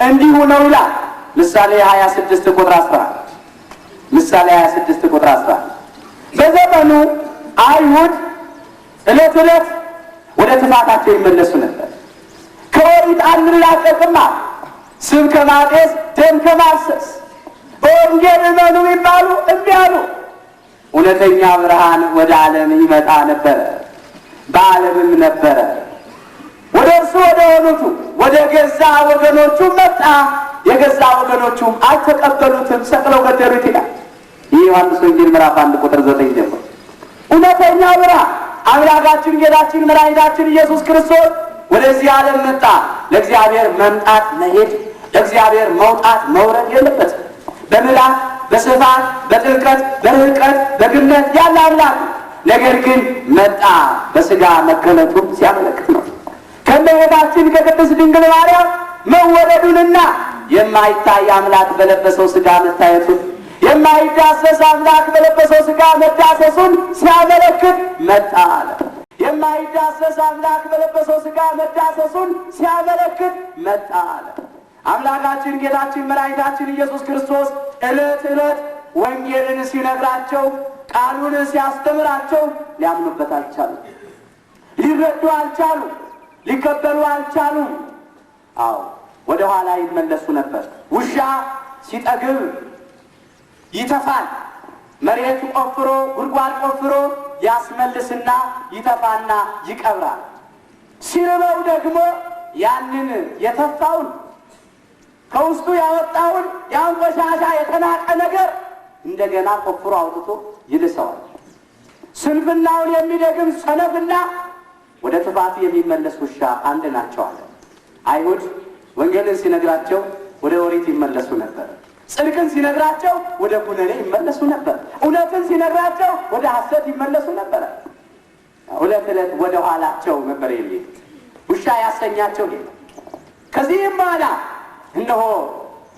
እንዲሁ ነው ይላል። ምሳሌ 26 ቁጥር 11 ምሳሌ 26 ቁጥር 11 በዘመኑ አይሁድ ዕለት ዕለት ወደ ጥፋታቸው ይመለሱ ነበር። ከኦሪት አንላቀቅማ፣ ስብ ከማጤስ ደም ከማፍሰስ በወንጌል እመኑ ይባሉ እምቢ አሉ። እውነተኛ ብርሃን ወደ ዓለም ይመጣ ነበረ፣ በዓለምም ነበረ። ወደ እርሱ ወደ ሆኑቱ ወደ ገዛ ወገኖቹ መጣ፣ የገዛ ወገኖቹም አልተቀበሉትም፣ ሰቅለው ገደሉት ይላል። ይህ ዮሐንስ ወንጌል ምዕራፍ 1 ቁጥር 9 ጀምሮ። እውነተኛ ብርሃን አምላካችን ጌታችን መድኃኒታችን ኢየሱስ ክርስቶስ ወደዚህ ዓለም መጣ። ለእግዚአብሔር መምጣት መሄድ፣ ለእግዚአብሔር መውጣት መውረድ የለበትም። በምላት በስፋት በጥልቀት በርቀት በግነት ያለ አምላክ፣ ነገር ግን መጣ በሥጋ መገለጡን ሲያመለክት ነው። ከእመቤታችን ከቅድስት ድንግል ማርያም መወለዱንና የማይታይ አምላክ በለበሰው ሥጋ መታየቱን፣ የማይዳሰስ አምላክ በለበሰው ሥጋ መዳሰሱን ሲያመለክት መጣ አለ። የማይዳሰስ አምላክ በለበሰው ሥጋ መዳሰሱን ሲያመለክት መጣ አለ። አምላካችን ጌታችን መድኃኒታችን ኢየሱስ ክርስቶስ ዕለት ዕለት ወንጌልን ሲነግራቸው፣ ቃሉን ሲያስተምራቸው ሊያምኑበት አልቻሉም። ሊረዱ አልቻሉም። ሊቀበሉ አልቻሉም። ወደ ኋላ ይመለሱ ነበር። ውሻ ሲጠግብ ይተፋል። መሬት ቆፍሮ ጉድጓድ ቆፍሮ ያስመልስና ይተፋና ይቀብራል። ሲርበው ደግሞ ያንን የተፋውን ከውስጡ ያወጣውን ያን ቆሻሻ የተናቀ ነገር እንደገና ቆፍሮ አውጥቶ ይልሰዋል። ስንፍናውን የሚደግም ሰነፍና ወደ ጥፋት የሚመለስ ውሻ አንድ ናቸው አለ። አይሁድ ወንጌልን ሲነግራቸው ወደ ኦሪት ይመለሱ ነበር። ጽድቅን ሲነግራቸው ወደ ኩነኔ ይመለሱ ነበር። እውነትን ሲነግራቸው ወደ ሐሰት ይመለሱ ነበር። ሁለት ዕለት ወደ ኋላቸው ነበር የሚሄዱት። ውሻ ያሰኛቸው ይሄ። ከዚህም በኋላ እነሆ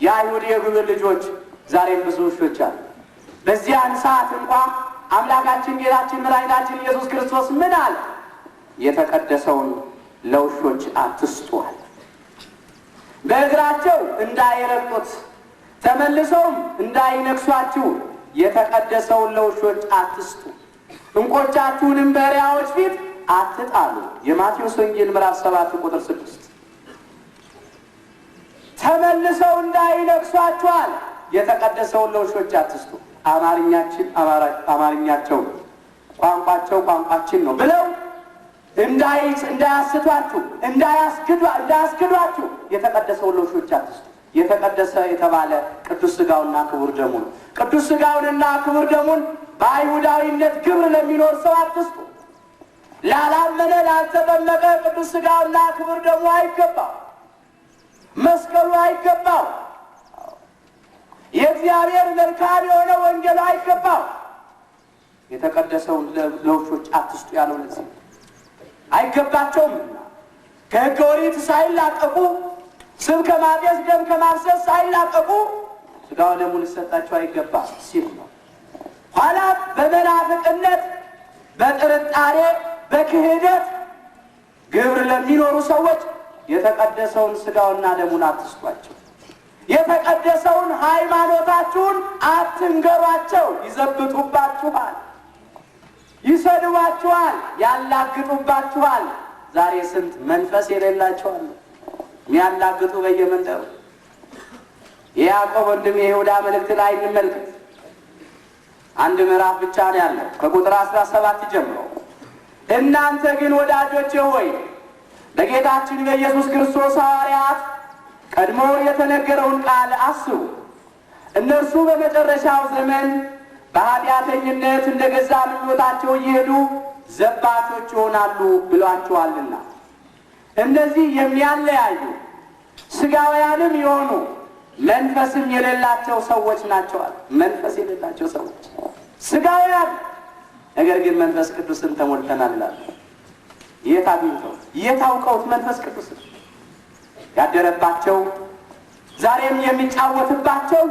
የአይሁድ የግብር ልጆች ዛሬም ብዙ ውሾች አሉ። በዚያን ሰዓት እንኳ አምላካችን ጌታችን መድኃኒታችን ኢየሱስ ክርስቶስ ምን አለ? የተቀደሰውን ለውሾች አትስጡ አለ። በእግራቸው እንዳይረግጡት ተመልሰውም እንዳይነክሷችሁ የተቀደሰውን ለውሾች አትስጡ፣ እንቆቻችሁንም በእሪያዎች ፊት አትጣሉ። የማቴዎስ ወንጌል ምዕራፍ 7 ቁጥር 6። ተመልሰው እንዳይነክሷችኋል የተቀደሰውን ለውሾች አትስጡ። አማርኛቸው ቋንቋቸው ቋንቋችን ነው ብለው እንዳያስቷችሁ እንዳያስክዷችሁ የተቀደሰውን ለውሾች አትስጡ። የተቀደሰ የተባለ ቅዱስ ሥጋውና ክቡር ደሙ ነው። ቅዱስ ሥጋውንና ክቡር ደሙን በአይሁዳዊነት ግብር ለሚኖር ሰው አትስጡ። ላላመነ ላልተጠመቀ ቅዱስ ሥጋውና ክቡር ደሙ አይገባው፣ መስቀሉ አይገባው፣ የእግዚአብሔር መልካም የሆነ ወንጌሉ አይገባው። የተቀደሰውን ለውሾች አትስጡ ያለው ለዚህ አይገባቸውምና ከሕገ ኦሪት ሳይላቀቁ ስብ ከማጤስ ደም ከማፍሰስ ሳይላቀቁ ሥጋው ደሙ ሊሰጣቸው አይገባም ሲል ነው። ኋላ በመናፍቅነት በጥርጣሬ በክህደት ግብር ለሚኖሩ ሰዎች የተቀደሰውን ሥጋውና ደሙን አትስጧቸው፣ የተቀደሰውን ሃይማኖታችሁን አትንገሯቸው። ይዘብጡባችኋል፣ ይሰድባችኋል፣ ያላግጡባችኋል። ዛሬ ስንት መንፈስ የሌላቸው አሉ የሚያላግጡ በየመንደሩ። የያዕቆብ ወንድም የይሁዳ መልእክት ላይ እንመልከት። አንድ ምዕራፍ ብቻ ነው ያለው ከቁጥር 17 ጀምሮ። እናንተ ግን ወዳጆቼ ሆይ በጌታችን በኢየሱስ ክርስቶስ ሐዋርያት ቀድሞ የተነገረውን ቃል አስቡ። እነርሱ በመጨረሻው ዘመን በኃጢአተኝነት እንደ ገዛ ምኞታቸው እየሄዱ ዘባቾች ይሆናሉ ብሏቸዋልና። እነዚህ የሚያለያዩ ሥጋውያንም የሆኑ መንፈስም የሌላቸው ሰዎች ናቸዋል። መንፈስ የሌላቸው ሰዎች ሥጋውያን፣ ነገር ግን መንፈስ ቅዱስን ተሞልተናል ይላሉ። የት አግኝተው የት አውቀውት መንፈስ ቅዱስን ያደረባቸው ዛሬም የሚጫወትባቸው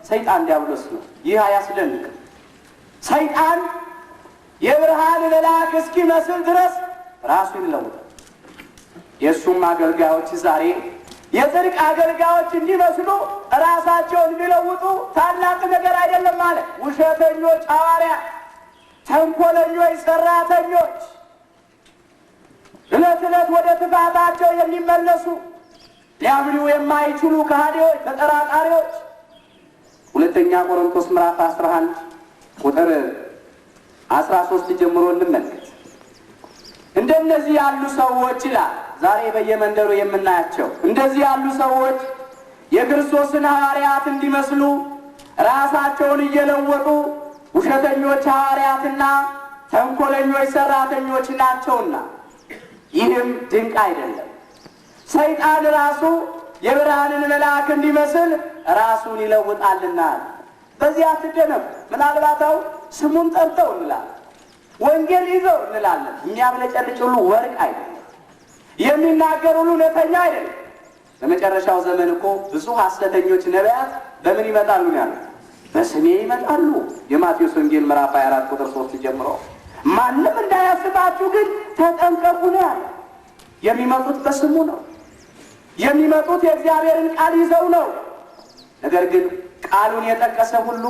ሰይጣን ዲያብሎስ ነው። ይህ አያስደንቅም? ሰይጣን የብርሃን መልአክ እስኪመስል ድረስ ራሱን ይለውጣል። የእሱም አገልጋዮች ዛሬ የጽድቅ አገልጋዮች እንዲመስሉ ራሳቸውን ቢለውጡ ታላቅ ነገር አይደለም ማለት። ውሸተኞች ሐዋርያት፣ ተንኮለኞች ሰራተኞች፣ ዕለት ዕለት ወደ ጥፋታቸው የሚመለሱ ሊያምኑ የማይችሉ ከሃዲዎች፣ ተጠራጣሪዎች። ሁለተኛ ቆሮንቶስ ምዕራፍ 11 ቁጥር 13 ጀምሮ እንመልከት። እንደነዚህ ያሉ ሰዎች ይላል ዛሬ በየመንደሩ የምናያቸው እንደዚህ ያሉ ሰዎች የክርስቶስን ሐዋርያት እንዲመስሉ ራሳቸውን እየለወጡ ውሸተኞች ሐዋርያትና ተንኮለኞች ሰራተኞች ናቸውና፣ ይህም ድንቅ አይደለም። ሰይጣን ራሱ የብርሃንን መልአክ እንዲመስል ራሱን ይለውጣልና በዚህ አትደነቁ። ምናልባታው ስሙን ጠርተው እንላለን፣ ወንጌል ይዘው እንላለን። የሚያብለጨልጭ ሁሉ ወርቅ አይደለም፣ የሚናገር ሁሉ እውነተኛ አይደለም። በመጨረሻው ዘመን እኮ ብዙ ሐሰተኞች ነቢያት በምን ይመጣሉ ነው ያሉት? በስሜ ይመጣሉ። የማቴዎስ ወንጌል ምዕራፍ 24 ቁጥር 3 ጀምሮ ማንም እንዳያስባችሁ ግን ተጠንቀቁ ነው ያለ። የሚመጡት በስሙ ነው። የሚመጡት የእግዚአብሔርን ቃል ይዘው ነው። ነገር ግን ቃሉን የጠቀሰ ሁሉ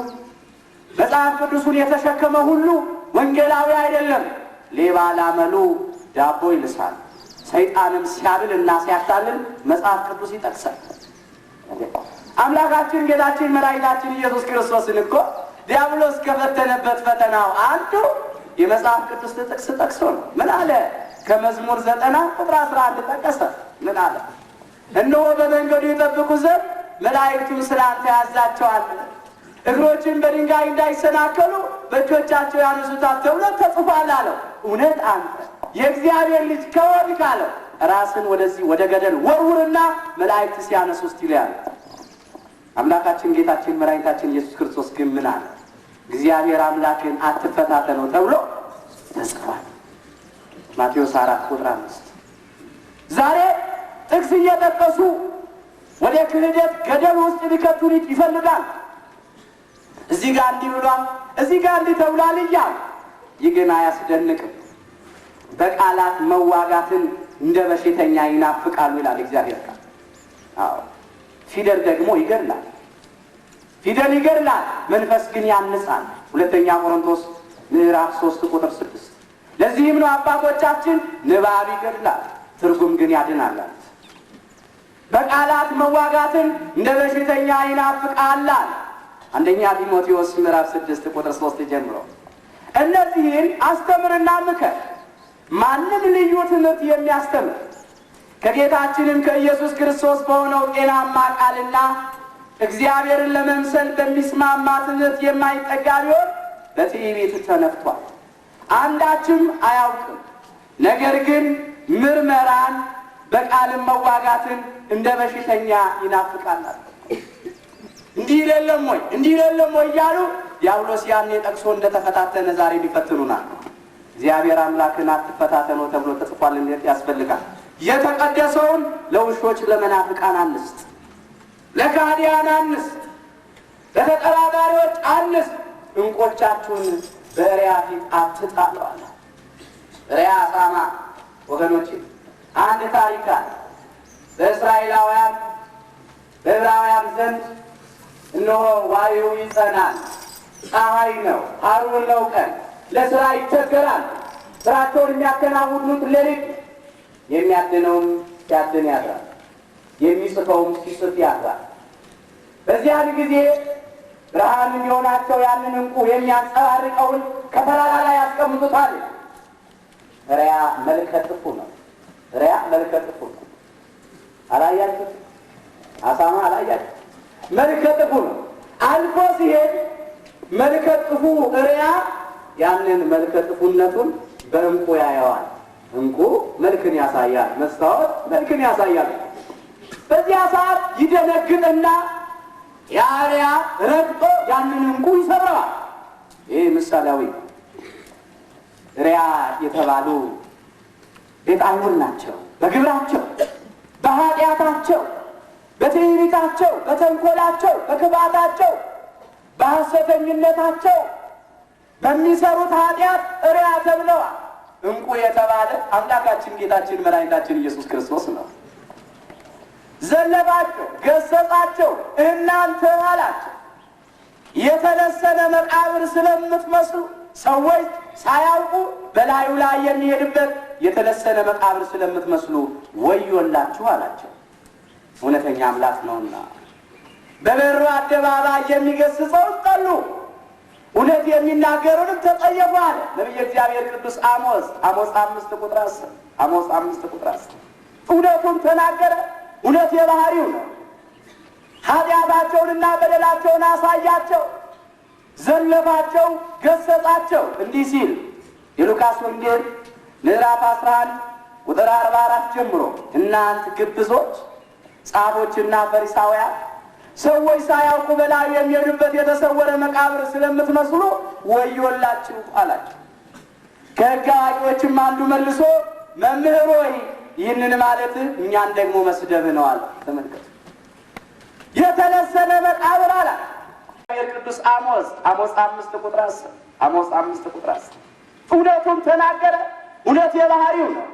መጽሐፍ ቅዱሱን የተሸከመ ሁሉ ወንጌላዊ አይደለም። ሌባ ላመሉ ዳቦ ይልሳል። ሰይጣንም ሲያብልና ሲያታልል መጽሐፍ ቅዱስ ይጠቅሳል። አምላካችን ጌታችን መድኃኒታችን ኢየሱስ ክርስቶስን እኮ ዲያብሎስ ከፈተነበት ፈተናው አንዱ የመጽሐፍ ቅዱስ ጥቅስ ጠቅሶ ነው። ምን አለ? ከመዝሙር 90 ቁጥር 11 ጠቀሰ። ምን አለ? እነሆ በመንገዱ ይጠብቁ ዘንድ መላእክቱን ስላንተ ያዛቸዋል፣ እግሮችን በድንጋይ እንዳይሰናከሉ በእጆቻቸው ያነሱታል ተብሎ ተጽፏል አለው። እውነት አንተ የእግዚአብሔር ልጅ ከሆንክ አለው ራስን ወደዚህ ወደ ገደል ወርውርና መላእክት ሲያነሱ እስቲ ይላል። አምላካችን ጌታችን መድኃኒታችን ኢየሱስ ክርስቶስ ግን ምን አለ? እግዚአብሔር አምላክን አትፈታተነው ተብሎ ተጽፏል። ማቴዎስ 4:5 ዛሬ ጥቅስ እየጠቀሱ ወደ ክህደት ገደል ውስጥ ሊከቱን ይፈልጋል። እዚህ ጋር እንዲህ ብሏል፣ እዚህ ጋር እንዲህ ተብሏል እያሉ። ይህ ግን አያስደንቅም። በቃላት መዋጋትን እንደ በሽተኛ ይናፍቃሉ ይላል እግዚአብሔር ቃል። አዎ ፊደል ደግሞ ይገድላል። ፊደል ይገድላል፣ መንፈስ ግን ያንጻል። ሁለተኛ ቆሮንቶስ ምዕራፍ 3:6 ለዚህም ነው አባቶቻችን ንባብ ይገድላል ትርጉም ግን ያድናል። በቃላት መዋጋትን እንደ በሽተኛ ይናፍቃል። አንደኛ ጢሞቴዎስ ምዕራፍ 6:3 ጀምሮ እነዚህን አስተምርና ምከር። ማንም ልዩ ትምህርት የሚያስተምር ከጌታችንም ከኢየሱስ ክርስቶስ በሆነው ጤናማ ቃልና እግዚአብሔርን ለመምሰል በሚስማማ ትምህርት የማይጠጋ ቢሆን በትዕቢት ተነፍቷል፣ አንዳችም አያውቅም። ነገር ግን ምርመራን በቃልም መዋጋትን እንደ በሽተኛ ይናፍቃል። እንዲህ ይደለም ወይ እንዲህ ይደለም ወይ እያሉ ዲያብሎስ ያኔ ጠቅሶ እንደተፈታተነ ዛሬ ሊፈትኑናል። እግዚአብሔር አምላክን አትፈታተነው ተብሎ ተጽፏል። እንዴት ያስፈልጋል? የተቀደሰውን ለውሾች ለመናፍቃን አንስት፣ ለካህዲያን አንስት፣ ለተጠራጣሪዎች አንስት። እንቆቻችሁን በእሪያ ፊት አትጣሉ አለ። እሪያ አሳማ ወገኖች አንድ ታሪክ አለ። በእስራኤላውያን በዕብራውያን ዘንድ እነሆ ዋዩ ይጸናል፣ ፀሐይ ነው፣ ሐሩር ነው፣ ቀን ለስራ ይቸገራል። ስራቸውን የሚያከናውኑት ሌሊት፣ የሚያድነውም ሲያድን ያድራል፣ የሚጽፈውም ሲጽፍ ያድራል። በዚያን ጊዜ ብርሃን የሚሆናቸው ያንን እንቁ የሚያንጸባርቀውን ከተራራ ላይ ያስቀምጡታል። እሪያ መልከ ጥፉ ነው። እሪያ መልከ ጥፉ ነው። አላያችሁ? አሳማ አላያችሁ? መልከ ጥፉ ነው። አልፎ ሲሄድ መልከ ጥፉ እሪያ ያንን መልከ ጥፉነቱን በእንቁ ያየዋል። እንቁ መልክን ያሳያል፣ መስታወት መልክን ያሳያል። በዚያ ሰዓት ይደነግጥና ያ እሪያ ረግጦ ያንን እንቁ ይሰብረዋል። ይህ ምሳሌያዊ እሪያ የተባሉ ቤጣውር ናቸው። በግብራቸው፣ በኃጢአታቸው፣ በትዕቢታቸው፣ በተንኮላቸው፣ በክፋታቸው፣ በሐሰተኝነታቸው በሚሰሩት ኃጢአት እሪያ ተብለዋል። እንቁ የተባለ አምላካችን ጌታችን መድኃኒታችን ኢየሱስ ክርስቶስ ነው። ዘለባቸው፣ ገሰጻቸው። እናንተ አላቸው የተለሰነ መቃብር ስለምትመስሉ ሰዎች ሳያውቁ በላዩ ላይ የሚሄድበት የተለሰነ መቃብር ስለምትመስሉ ወዮላችሁ አላቸው። እውነተኛ አምላክ ነውና በበሩ አደባባይ የሚገስጸው ጠሉ፣ እውነት የሚናገሩንም ተጸየፉ አለ ነቢየ እግዚአብሔር ቅዱስ አሞጽ 5:10 አሞጽ 5:10 እውነቱን ተናገረ። እውነት የባህሪው ነው። ኃጢአታቸውንና በደላቸውን አሳያቸው፣ ዘለፋቸው፣ ገሰጻቸው። እንዲህ ሲል የሉቃስ ወንጌል ምዕራፍ 11:44 ጀምሮ እናንት ግብዞች ጻፎችና ፈሪሳውያን ሰዎች ሳያውቁ በላዩ የሚሄዱበት የተሰወረ መቃብር ስለምትመስሉ ወዮላችሁ አላቸው። ከሕግ አዋቂዎችም አንዱ መልሶ መምህር ሆይ ይህንን ማለት እኛን ደግሞ መስደብ ነው አለ። ተመልከቱ፣ የተለሰነ መቃብር አለ ቅዱስ አሞጽ 5:10 አሞጽ 5:10 እውነቱን ተናገረ። እውነት የባህሪው ነው።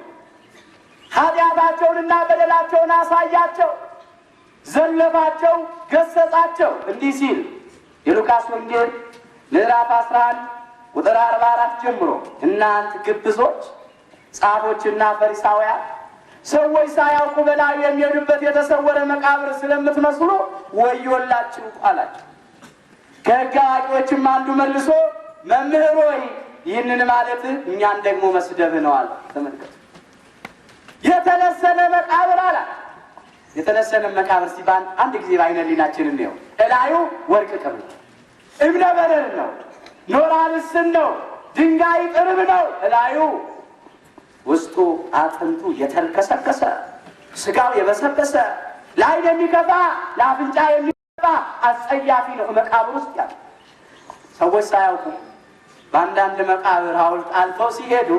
ኃጢአታቸውንና በደላቸውን አሳያቸው፣ ዘለፋቸው፣ ገሰጻቸው። እንዲህ ሲል የሉቃስ ወንጌል ምዕራፍ 11:44 ጀምሮ እናንት ግብዞች ጻፎችና ፈሪሳውያን ሰዎች ሳያውቁ በላዩ የሚሄዱበት የተሰወረ መቃብር ስለምትመስሉ ወዮላችሁ አላቸው። ከሕግ አዋቂዎችም አንዱ መልሶ መምህር ሆይ ይህንን ማለት እኛን ደግሞ መስደብ ነው አለ። ተመልከቱ፣ የተለሰነ መቃብር አለ። የተለሰነ መቃብር ሲባል አንድ ጊዜ በዓይነ ሕሊናችን እንየው። እላዩ ወርቅ ክምር እብነ በረድ ነው፣ ኖራ ልስን ነው፣ ድንጋይ ጥርብ ነው። እላዩ ውስጡ አጥንቱ የተልከሰከሰ ስጋው የበሰበሰ ለዓይን የሚከፋ ለአፍንጫ የሚከፋ አስጸያፊ ነው። መቃብር ውስጥ ያለ ሰዎች ሳያውቁ በአንዳንድ መቃብር ሐውልት አልፈው ሲሄዱ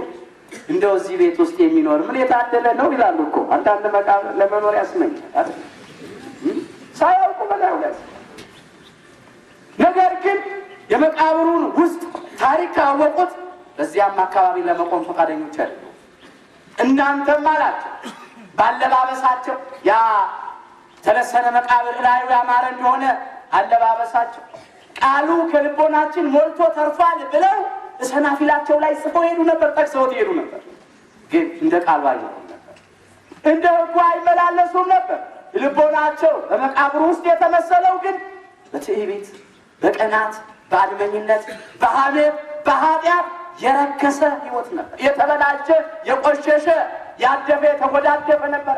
እንደው እዚህ ቤት ውስጥ የሚኖር ምን የታደለ ነው ይላሉ እኮ። አንዳንድ መቃብር ለመኖር ያስመኛል ሳያውቁ በላዩ ላይ። ነገር ግን የመቃብሩን ውስጥ ታሪክ ካወቁት በዚያም አካባቢ ለመቆም ፈቃደኞች አይደሉም። እናንተም አላቸው ባለባበሳቸው ያ ተለሰነ መቃብር ላዩ ያማረ እንደሆነ አለባበሳቸው ቃሉ ከልቦናችን ሞልቶ ተርፏል ብለው ሰናፊላቸው ላይ ጽፈው ሄዱ ነበር፣ ጠቅሰውት ሄዱ ነበር። ግን እንደ ቃሉ አይሆኑም ነበር፣ እንደ ሕጉ አይመላለሱም ነበር። ልቦናቸው በመቃብሩ ውስጥ የተመሰለው ግን በትዕቢት፣ በቅናት፣ በአድመኝነት፣ በሐሜት፣ በኃጢአት የረከሰ ሕይወት ነበር። የተበላሸ የቆሸሸ ያደፈ የተጎዳደፈ ነበረ።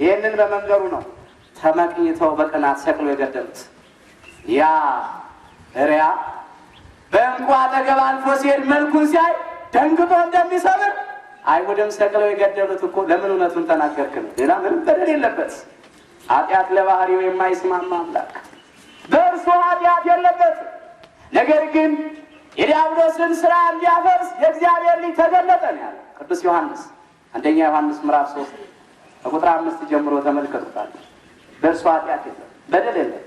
ይህንን በመንገሩ ነው ተመቅኝተው በቅናት ሰቅሎ የገደሉት። ያ እሪያ በእንቁ አጠገብ አልፎ ሲሄድ መልኩን ሲያይ ደንግጦ እንደሚሰብር አይሁድም ሰቅለው የገደሉት እኮ ለምን እውነቱን ተናገርክ ነው። ሌላ ምንም በደል የለበት። ኃጢአት ለባህሪው የማይስማማ አምላክ በእርሱ ኃጢአት የለበት። ነገር ግን የዲያብሎስን ስራ እንዲያፈርስ የእግዚአብሔር ልጅ ተገለጠ ነው ያለው ቅዱስ ዮሐንስ። አንደኛ ዮሐንስ ምዕራፍ 3 ከቁጥር 5 ጀምሮ ተመልከቱታል። በእርሱ ኃጢአት የለም፣ በደል የለም።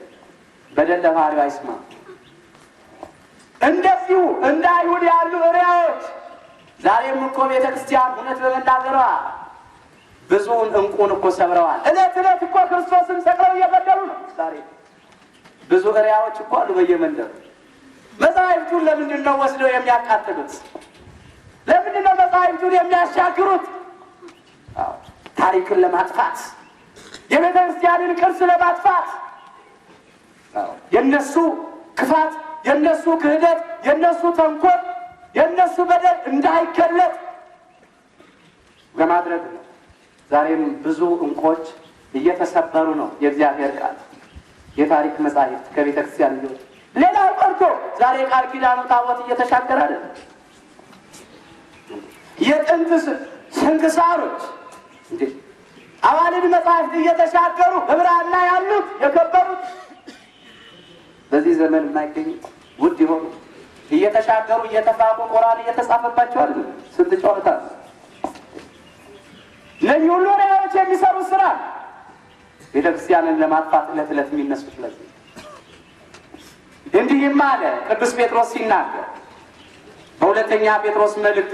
በደል ለባህሪው አይስማማ። እንደዚሁ እንደ አይሁድ ያሉ እሪያዎች ዛሬም እኮ ቤተ ክርስቲያን እውነት በመናገሯ ብዙውን እንቁን እኮ ሰብረዋል። እለት እለት እኮ ክርስቶስን ሰቅለው እየገደሉ ነው። ዛሬ ብዙ እሪያዎች እኮ አሉ በየመንደሩ። መጻሕፍቱን ለምንድን ነው ወስደው የሚያቃጥሉት? ለምንድን ነው መጻሕፍቱን የሚያሻግሩት? ታሪክን ለማጥፋት፣ የቤተ ክርስቲያንን ቅርስ ለማጥፋት። የነሱ ክፋት፣ የነሱ ክህደት፣ የነሱ ተንኮል፣ የነሱ በደል እንዳይገለጥ ለማድረግ ነው። ዛሬም ብዙ እንቆች እየተሰበሩ ነው። የእግዚአብሔር ቃል የታሪክ መጻሕፍት ከቤተ ክርስቲያን ይወጡ። ሌላው ቀርቶ ዛሬ ቃል ኪዳኑ ታቦት እየተሻገረ አይደል? የጥንት ስንክሳሮች እንዴ አዋልድ መጻሕፍት እየተሻገሩ በብራና ያሉት የከበሩት በዚህ ዘመን የማይገኙ ውድ የሆኑ እየተሻገሩ እየተፋቁ ቁርአን እየተጻፈባቸው አይደል? ስንት ጨዋታ እነዚህ ሁሉ ሪያዎች የሚሰሩት ስራ ቤተክርስቲያንን ለማጥፋት ዕለት ዕለት የሚነሱት ለዚህ። እንዲህም አለ ቅዱስ ጴጥሮስ ሲናገር በሁለተኛ ጴጥሮስ መልእክቱ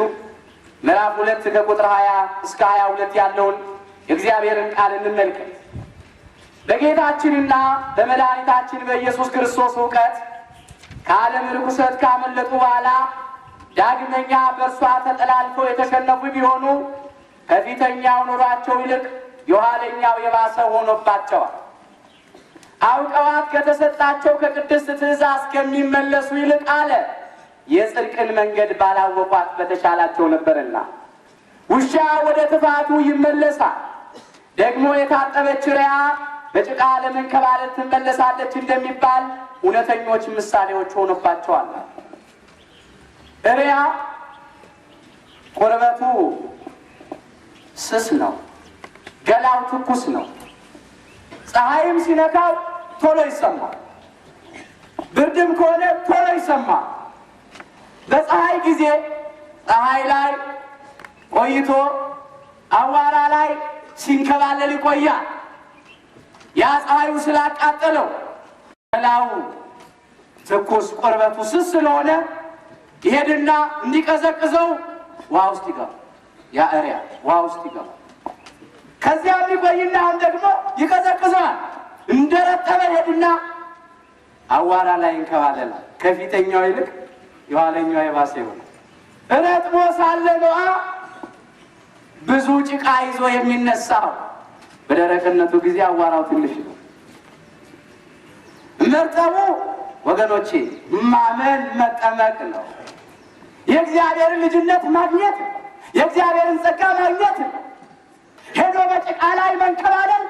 ምዕራፍ 2 ከቁጥር 20 እስከ 22 ያለውን የእግዚአብሔርን ቃል እንመልከት። በጌታችንና በመድኃኒታችን በኢየሱስ ክርስቶስ እውቀት ከዓለም ርኩሰት ካመለጡ በኋላ ዳግመኛ በእርሷ ተጠላልፈው የተሸነፉ ቢሆኑ ከፊተኛው ኑሯቸው ይልቅ የኋለኛው የባሰ ሆኖባቸዋል። አውቀዋት ከተሰጣቸው ከቅድስት ትእዛዝ ከሚመለሱ ይልቅ አለ የጽድቅን መንገድ ባላወቋት በተሻላቸው ነበርና። ውሻ ወደ ትፋቱ ይመለሳል፣ ደግሞ የታጠበች ሪያ በጭቃ ለመንከባለል ትመለሳለች እንደሚባል እውነተኞች ምሳሌዎች ሆኖባቸዋል። ሪያ ቁርበቱ ስስ ነው፣ ገላው ትኩስ ነው። ፀሐይም ሲነካው ቶሎ ይሰማል፣ ብርድም ከሆነ ቶሎ ይሰማል። በፀሐይ ጊዜ ፀሐይ ላይ ቆይቶ አዋራ ላይ ሲንከባለል ይቆያል። ያ ፀሐዩ ስላቃጠለው ገላው ትኩስ ቁርበቱ ስስ ስለሆነ ይሄድና እንዲቀዘቅዘው ውሃ ውስጥ ይገባል። ያ እሪያ ውሃ ውስጥ ይገባል። ከዚያ ሊቆይና አሁን ደግሞ ይቀዘቅዘዋል። እንደረጠበ ሄድና አዋራ ላይ ይንከባለላል። ከፊተኛው ይልቅ የኋለኛው የባሰ ይሆናል። ረጥቦ ሳለ ነዋ ብዙ ጭቃ ይዞ የሚነሳው። በደረቅነቱ ጊዜ አዋራው ትንሽ ነው። መርጠቡ ወገኖቼ ማመን መጠመቅ ነው። የእግዚአብሔርን ልጅነት ማግኘት፣ የእግዚአብሔርን ጸጋ ማግኘት ነው። ሄዶ በጭቃ ላይ መንከባለል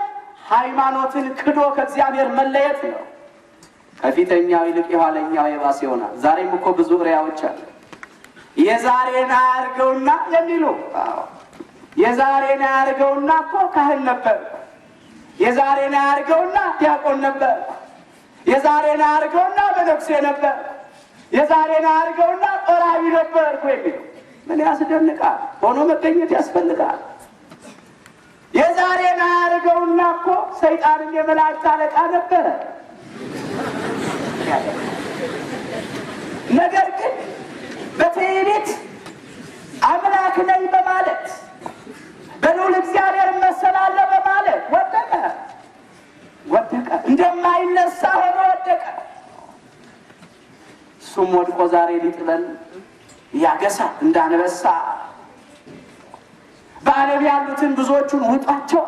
ሃይማኖትን ክዶ ከእግዚአብሔር መለየት ነው። ከፊተኛው ይልቅ የኋለኛው የባሰ ይሆናል። ዛሬም እኮ ብዙ ሪያዎች አሉ። የዛሬን አያርገውና የሚሉ የዛሬን አያርገውና እኮ ካህን ነበር፣ የዛሬን አያርገውና ዲያቆን ነበር፣ የዛሬን አያርገውና መነኩሴ ነበር፣ የዛሬን አያርገውና ቆራቢ ነበር እኮ የሚሉ ምን ያስደንቃል? ሆኖ መገኘት ያስፈልጋል። የዛሬን አያርገውና እኮ ሰይጣንም የመላእክት አለቃ ነበረ። ነገር ግን በትዕቢት አምላክ ነኝ በማለት በልዑል እግዚአብሔር እመሰላለሁ በማለት ወደቀ። እንደማይነሳ ሆኖ ወደቀ። እሱም ወድቆ ዛሬ ሊጥለን ያገሳ እንዳንበሳ በዓለም ያሉትን ብዙዎቹን ውጧቸው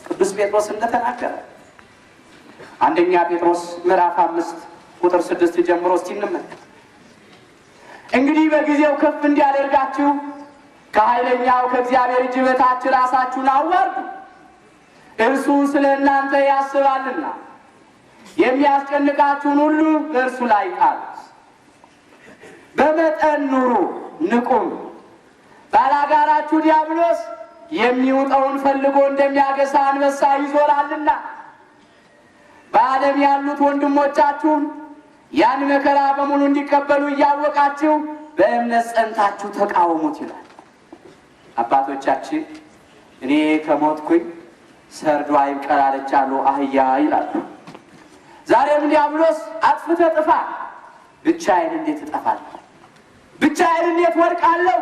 ቅዱስ ጴጥሮስ እንደተናገረ አንደኛ ጴጥሮስ ምዕራፍ 5 ቁጥር 6 ጀምሮ እስቲ እንመልከት። እንግዲህ በጊዜው ከፍ እንዲያደርጋችሁ ከኃይለኛው ከእግዚአብሔር እጅ በታች ራሳችሁን አዋርዱ፣ እርሱ ስለ እናንተ ያስባልና የሚያስጨንቃችሁን ሁሉ በእርሱ ላይ ጣሉት። በመጠን ኑሩ፣ ንቁም። ባላጋራችሁ ዲያብሎስ የሚውጠውን ፈልጎ እንደሚያገሳ አንበሳ ይዞራልና በዓለም ያሉት ወንድሞቻችሁን ያን መከራ በሙሉ እንዲቀበሉ እያወቃችሁ በእምነት ጸንታችሁ ተቃወሙት ይላል። አባቶቻችን እኔ ከሞትኩኝ ሰርዶ አይብቀል አለቻሉ አህያ ይላሉ። ዛሬም ዲያብሎስ አጥፍተህ ጥፋ፣ ብቻዬን እንዴት እጠፋለሁ? ብቻዬን እንዴት ወድቃለሁ?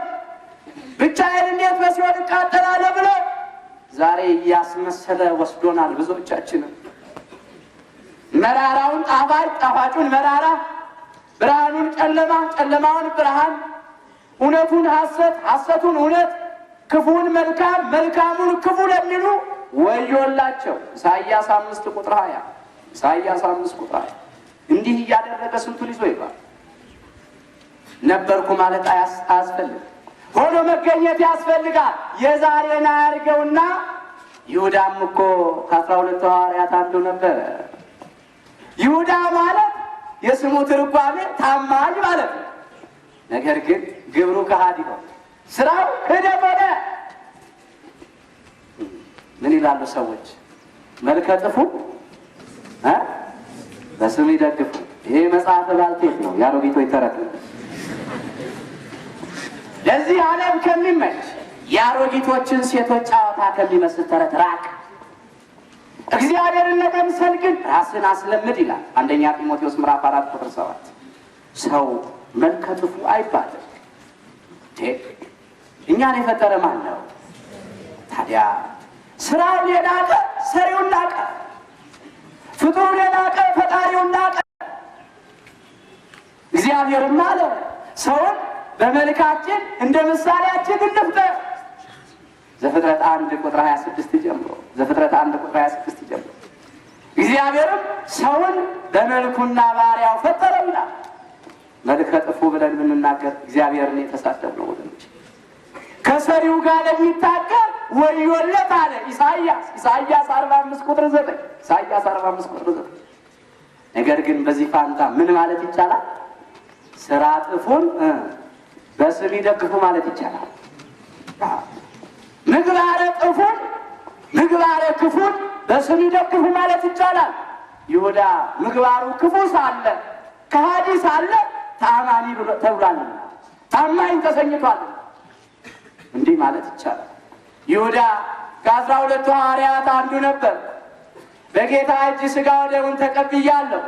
ብቻዬን እንዴት በሲኦል እቃጠላለሁ ብሎ ዛሬ እያስመሰለ ወስዶናል ብዙዎቻችንን። መራራውን ጣፋጭ፣ ጣፋጩን መራራ፣ ብርሃኑን ጨለማ፣ ጨለማውን ብርሃን፣ እውነቱን ሐሰት፣ ሐሰቱን እውነት፣ ክፉን መልካም፣ መልካሙን ክፉ ለሚሉ ወዮላቸው። ኢሳይያስ 5 ቁጥር 20 ኢሳይያስ 5 ቁጥር 20 እንዲህ እያደረገ ስንቱን ይዞ ይባል። ነበርኩ ማለት አያስፈልግም፣ ሆኖ መገኘት ያስፈልጋል። የዛሬን አያርገውና ይሁዳም እኮ ከ12 ሐዋርያት አንዱ ነበረ። ይሁዳ ማለት የስሙ ትርጓሜ ታማኝ ማለት ነው። ነገር ግን ግብሩ ከሃዲ ነው፣ ስራው ክህደት ሆነ። ምን ይላሉ ሰዎች? መልከ ጥፉ በስም ይደግፉ። ይሄ መጽሐፈ ባልቴት ነው፣ የአሮጊቶች ተረት ነው። ለዚህ ዓለም ከሚመች የአሮጊቶችን ሴቶች ጨዋታ ከሚመስል ተረት ራቅ። እግዚአብሔርን ለመምሰል ግን ራስን አስለምድ ይላል አንደኛ ጢሞቴዎስ ምዕራፍ 4 ቁጥር 7። ሰው መልከ ጥፉ አይባልም። እኛን የፈጠረ ማን ነው ታዲያ? ስራውን የናቀ ሰሪውን ናቀ፣ ፍጡሩን የናቀ ፈጣሪውን ናቀ። እግዚአብሔርም አለ ሰውን በመልካችን እንደ ምሳሌያችን እንፍጠር። ዘፍጥረት 1 ቁጥር 26 ጀምሮ ዘፍጥረት 1 ቁጥር 26 ጀምሮ እግዚአብሔርም ሰውን በመልኩና ባሪያው ፈጠረው ይላል። መልከ ጥፉ ብለን ብንናገር እግዚአብሔርን የተሳደብ ነው ወገኖች። ከሰሪው ጋር ለሚታገል ወዮለት አለ ኢሳይያስ 45 ቁጥር 9 ኢሳይያስ 45 ቁጥር 9። ነገር ግን በዚህ ፋንታ ምን ማለት ይቻላል? ስራ ጥፉን በስም ይደግፉ ማለት ይቻላል። ምግባረ ጥፉን ምግባረ ክፉን በስም ይደግፉ ማለት ይቻላል። ይሁዳ ምግባሩ ክፉ ሳለ ከሃዲ ሳለ ታማኒ ተብሏልና ታማኝ ተሰኝቷል። እንዲህ ማለት ይቻላል። ይሁዳ ከ12 ሐዋርያት አንዱ ነበር። በጌታ እጅ ሥጋ ወደሙን ተቀብያለሁ፣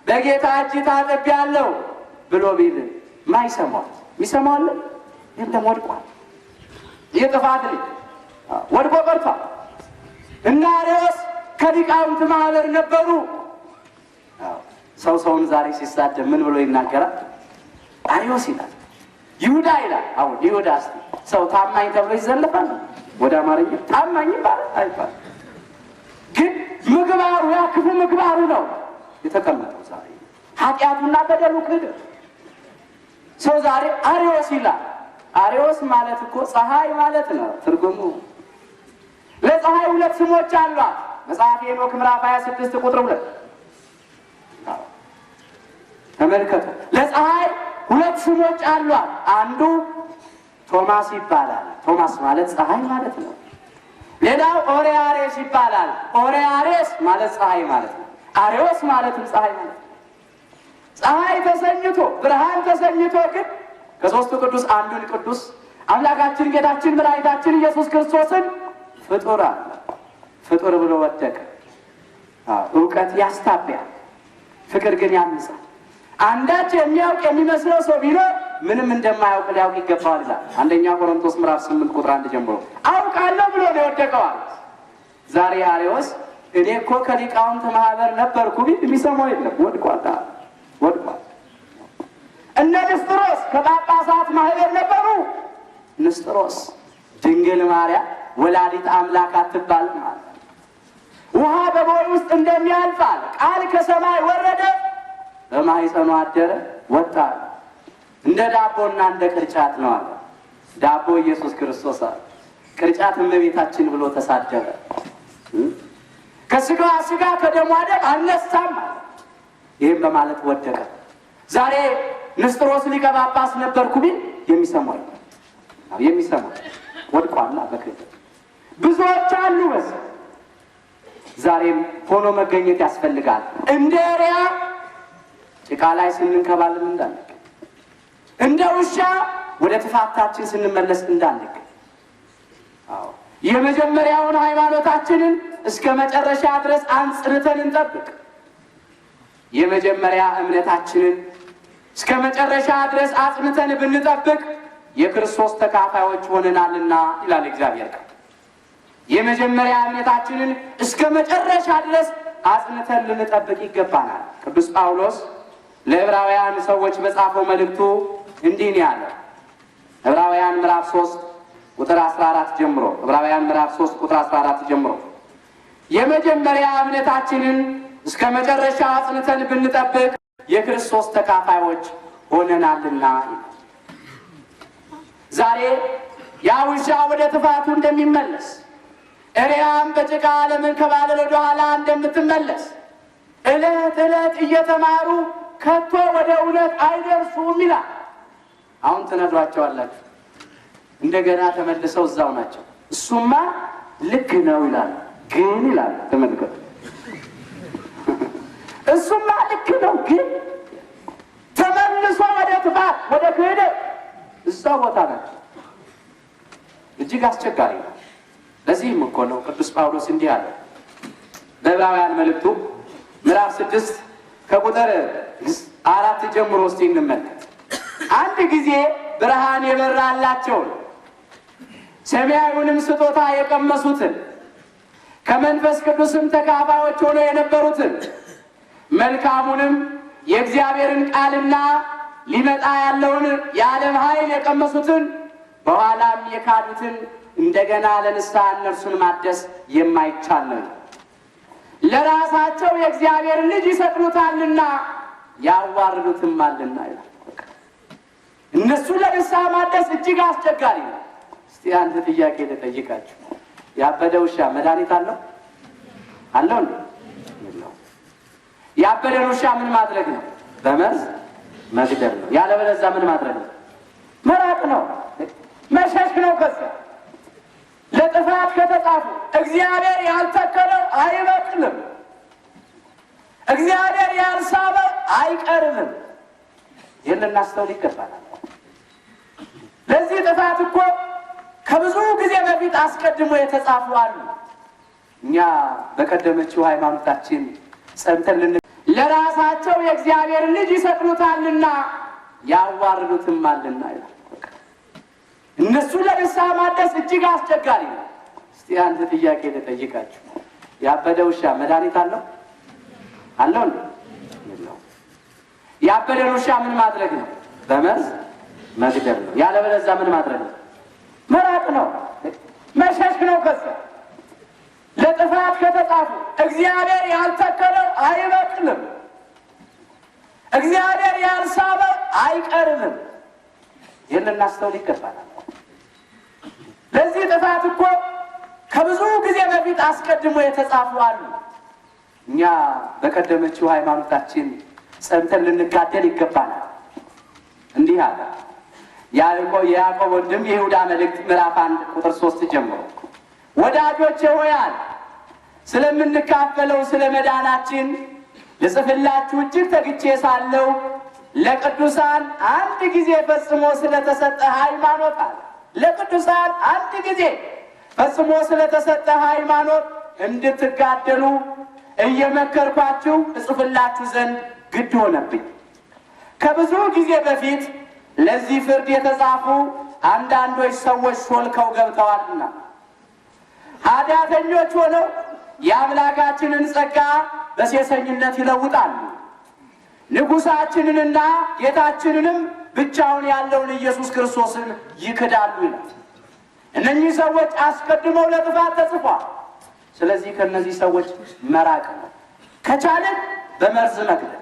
በጌታ እጅ ታጥቤያለሁ ብሎ ቢል ማይሰማው ይሰማል። የለም ወድቋል። የጥፋት ልጅ ወድቆ ቀርቷል። እና አርዮስ ከሊቃውንት ማህበር ነበሩ። ሰውን ዛሬ ሲሳደብ ምን ብሎ ይናገራል? አርዮስ ይላል፣ ይሁዳ ይላል። አሁን ይሁዳ እስቲ ሰው ታማኝ ተብሎ ይዘለፋል? ወደ አማርኛ ታማኝ አይባል። ግን ምግባሩ ያ ክፉ ምግባሩ ነው የተቀመጠው። ዛሬ ኃጢአቱና በደሉ ክህደት ሰው ዛሬ አርዮስ ይላል። አርዮስ ማለት እኮ ፀሐይ ማለት ነው ትርጉሙ። ለፀሐይ 2 ስሞች አሏት። መጽሐፈ ሄኖክ ምዕራፍ 26 ቁጥር 2 ተመልከቱ። ለፀሐይ ሁለት ስሞች አሏት። አንዱ ቶማስ ይባላል። ቶማስ ማለት ፀሐይ ማለት ነው። ሌላው ኦሪያሬስ ይባላል። ኦሪያሬስ ማለት ፀሐይ ማለት ነው። አሬዎስ ማለትም ፀሐይ ማለት ነው። ፀሐይ ተሰኝቶ ብርሃን ተሰኝቶ ግን ከሦስቱ ቅዱስ አንዱን ቅዱስ አምላካችን ጌታችን መድኃኒታችን ኢየሱስ ክርስቶስን ፍጡር አለ። ፍጡር ብሎ ወደቀ። እውቀት ያስታብያል፣ ፍቅር ግን ያንጻል። አንዳች የሚያውቅ የሚመስለው ሰው ቢኖር ምንም እንደማያውቅ ሊያውቅ ይገባዋል ይላል አንደኛ ቆሮንቶስ ምዕራፍ 8 ቁጥር 1 ጀምሮ። አውቃለሁ ብሎ ነው የወደቀዋል። ዛሬ አሬዎስ እኔ እኮ ከሊቃውንት ማህበር ነበርኩ ቢል የሚሰማው የለም። ወድቋል። እነ ንስጥሮስ ከጳጳሳት ማህበር ነበሩ። ንስጥሮስ ድንግል ማርያም ወላዲት አምላክ አትባልም ማለት ውሃ በቦይ ውስጥ እንደሚያልፋል ቃል ከሰማይ ወረደ፣ በማኅፀኗ አደረ፣ ወጣ። እንደ ዳቦና እንደ ቅርጫት ነው አለ። ዳቦ ኢየሱስ ክርስቶስ አለ፣ ቅርጫት እመቤታችን ብሎ ተሳደበ። ከስጋዋ ስጋ ከደሟ ደም አልነሳም አለ። ይህም በማለት ወደቀ። ዛሬ ንስጥሮስ ሊቀ ጳጳስ ነበርኩ ቢል የሚሰማው ወድቋላ። በክህደት ብዙዎች አሉ። በዚህ ዛሬም ሆኖ መገኘት ያስፈልጋል። እንደ ሪያ ጭቃ ላይ ስንንከባለን እንዳንቅ፣ እንደ ውሻ ወደ ትፋታችን ስንመለስ እንዳንቅ። የመጀመሪያውን ሃይማኖታችንን እስከ መጨረሻ ድረስ አንጽርተን እንጠብቅ። የመጀመሪያ እምነታችንን እስከ መጨረሻ ድረስ አጽንተን ብንጠብቅ የክርስቶስ ተካፋዮች ሆነናልና ይላል እግዚአብሔር ቃል። የመጀመሪያ እምነታችንን እስከ መጨረሻ ድረስ አጽንተን ልንጠብቅ ይገባናል። ቅዱስ ጳውሎስ ለዕብራውያን ሰዎች በጻፈው መልእክቱ እንዲህ ነው ያለው። ዕብራውያን ምዕራፍ 3 ቁጥር 14 ጀምሮ ዕብራውያን ምዕራፍ 3 ቁጥር 14 ጀምሮ የመጀመሪያ እምነታችንን እስከ መጨረሻ አጽንተን ብንጠብቅ የክርስቶስ ተካፋዮች ሆነናልና። ዛሬ ያ ውሻ ወደ ትፋቱ እንደሚመለስ እሪያም በጭቃ ለመንከባለል ወደ ኋላ እንደምትመለስ ዕለት ዕለት እየተማሩ ከቶ ወደ እውነት አይደርሱም ይላል። አሁን ትነዷቸዋላችሁ፣ እንደገና ተመልሰው እዛው ናቸው። እሱማ ልክ ነው ይላል፣ ግን ይላል። ተመልከቱ፣ እሱማ ልክ ነው ግን ተመልሶ ወደ ትፋት ወደ ክህደት እዛው ቦታ ናቸው። እጅግ አስቸጋሪ ነው። ለዚህም እኮ ነው ቅዱስ ጳውሎስ እንዲህ አለ በዕብራውያን መልእክቱ ምዕራፍ 6 ከቁጥር 4 ጀምሮ እስቲ እንመልከት። አንድ ጊዜ ብርሃን የበራላቸውን ሰማያዊውንም ስጦታ የቀመሱትን ከመንፈስ ቅዱስም ተካፋዮች ሆነው የነበሩትን መልካሙንም የእግዚአብሔርን ቃልና ሊመጣ ያለውን የዓለም ኃይል የቀመሱትን በኋላም የካዱትን እንደገና ለንስሐ እነርሱን ማደስ የማይቻል ነው። ለራሳቸው የእግዚአብሔር ልጅ ይሰቅሉታልና ያዋርዱትማልና ይላል። እነሱ ለንስሐ ማደስ እጅግ አስቸጋሪ ነው። እስቲ አንድ ጥያቄ ልጠይቃችሁ። ያበደ ውሻ መድኃኒት አለው? እንዴ? ያበደን ውሻ ምን ማድረግ ነው? በመርዝ መግደል ነው። ያለበለዚያ ምን ማድረግ ነው? መራቅ ነው፣ መሸሽ ነው። ከዚያ ለጥፋት ከተጻፉ እግዚአብሔር ያልተከለው አይበቅልም፣ እግዚአብሔር ያልሳበው አይቀርምም። ይህን ልናስተውል ይገባናል። ለዚህ ጥፋት እኮ ከብዙ ጊዜ በፊት አስቀድሞ የተጻፉ አሉ። እኛ በቀደመችው ሃይማኖታችን ጸንተን ለራሳቸው የእግዚአብሔር ልጅ ይሰቅሉታልና ያዋርዱትማልና ይላል። እነሱ ለንስሐ ማደስ እጅግ አስቸጋሪ ነው። እስቲ አንድ ጥያቄ ልጠይቃችሁ። ያበደ ውሻ መድኃኒት አለው? እንዴ? ያበደን ውሻ ምን ማድረግ ነው? በመርዝ መግደል ነው። ያለበለዚያ ምን ማድረግ ነው? መራቅ ነው፣ መሸሽ ነው። ከዚያ ለጥፋት ከተጻፉ እግዚአብሔር ያልተከለው አይበቅልም፣ እግዚአብሔር ያልሳበው አይቀርምም። ይህን ልናስተውል ይገባናል። ለዚህ ጥፋት እኮ ከብዙ ጊዜ በፊት አስቀድሞ የተጻፉ አሉ። እኛ በቀደመችው ሃይማኖታችን ጸንተን ልንጋደል ይገባናል። እንዲህ አለ የያዕቆብ ወንድም የይሁዳ መልእክት ምዕራፍ 1 ቁጥር 3 ጀምሮ ወዳጆቼ ሆይ ስለምንካፈለው ስለ መዳናችን ልጽፍላችሁ እጅግ ተግቼ ሳለሁ ለቅዱሳን አንድ ጊዜ ፈጽሞ ስለተሰጠ ሃይማኖት አለ። ለቅዱሳን አንድ ጊዜ ፈጽሞ ስለተሰጠ ሃይማኖት እንድትጋደሉ እየመከርኳችሁ እጽፍላችሁ ዘንድ ግድ ሆነብኝ። ከብዙ ጊዜ በፊት ለዚህ ፍርድ የተጻፉ አንዳንዶች ሰዎች ሾልከው ገብተዋልና ኃጢአተኞች ሆነው የአምላካችንን ጸጋ በሴሰኝነት ይለውጣሉ። ንጉሣችንንና ጌታችንንም ብቻውን ያለውን ኢየሱስ ክርስቶስን ይክዳሉ ይላል። እነኚህ ሰዎች አስቀድመው ለጥፋት ተጽፏል። ስለዚህ ከነዚህ ሰዎች መራቅ ነው። ከቻለን በመርዝ መግደል፣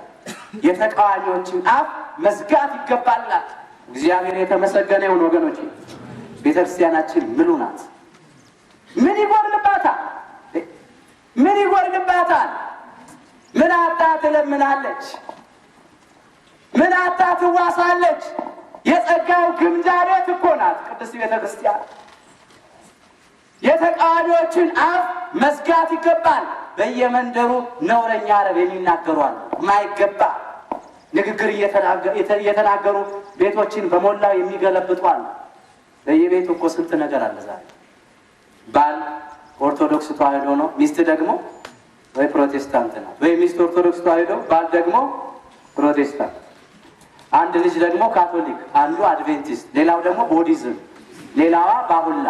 የተቃዋሚዎችን አፍ መዝጋት ይገባላል። እግዚአብሔር የተመሰገነ ይሁን። ወገኖች ቤተክርስቲያናችን ምሉ ናት። ምን ይጎርልባታል? ምን ይጎርልባታል? ምን አጣ ትለምናለች? ምን አጣ ትዋሳለች? የጸጋው ግምጃ ቤት እኮ ናት ቅድስት ቤተክርስቲያን። የተቃዋሚዎችን አፍ መዝጋት ይገባል። በየመንደሩ ነውረኛ አረብ የሚናገሩ አሉ። ማይገባ ንግግር እየተናገሩ ቤቶችን በሞላው የሚገለብጡ አሉ። በየቤቱ እኮ ስንት ነገር አለ ዛሬ። ባል ኦርቶዶክስ ተዋሕዶ ነው፣ ሚስት ደግሞ ወይ ፕሮቴስታንት ነው። ወይ ሚስት ኦርቶዶክስ ተዋሕዶ፣ ባል ደግሞ ፕሮቴስታንት። አንድ ልጅ ደግሞ ካቶሊክ፣ አንዱ አድቬንቲስት፣ ሌላው ደግሞ ቦዲዝም፣ ሌላዋ ባሁላ፣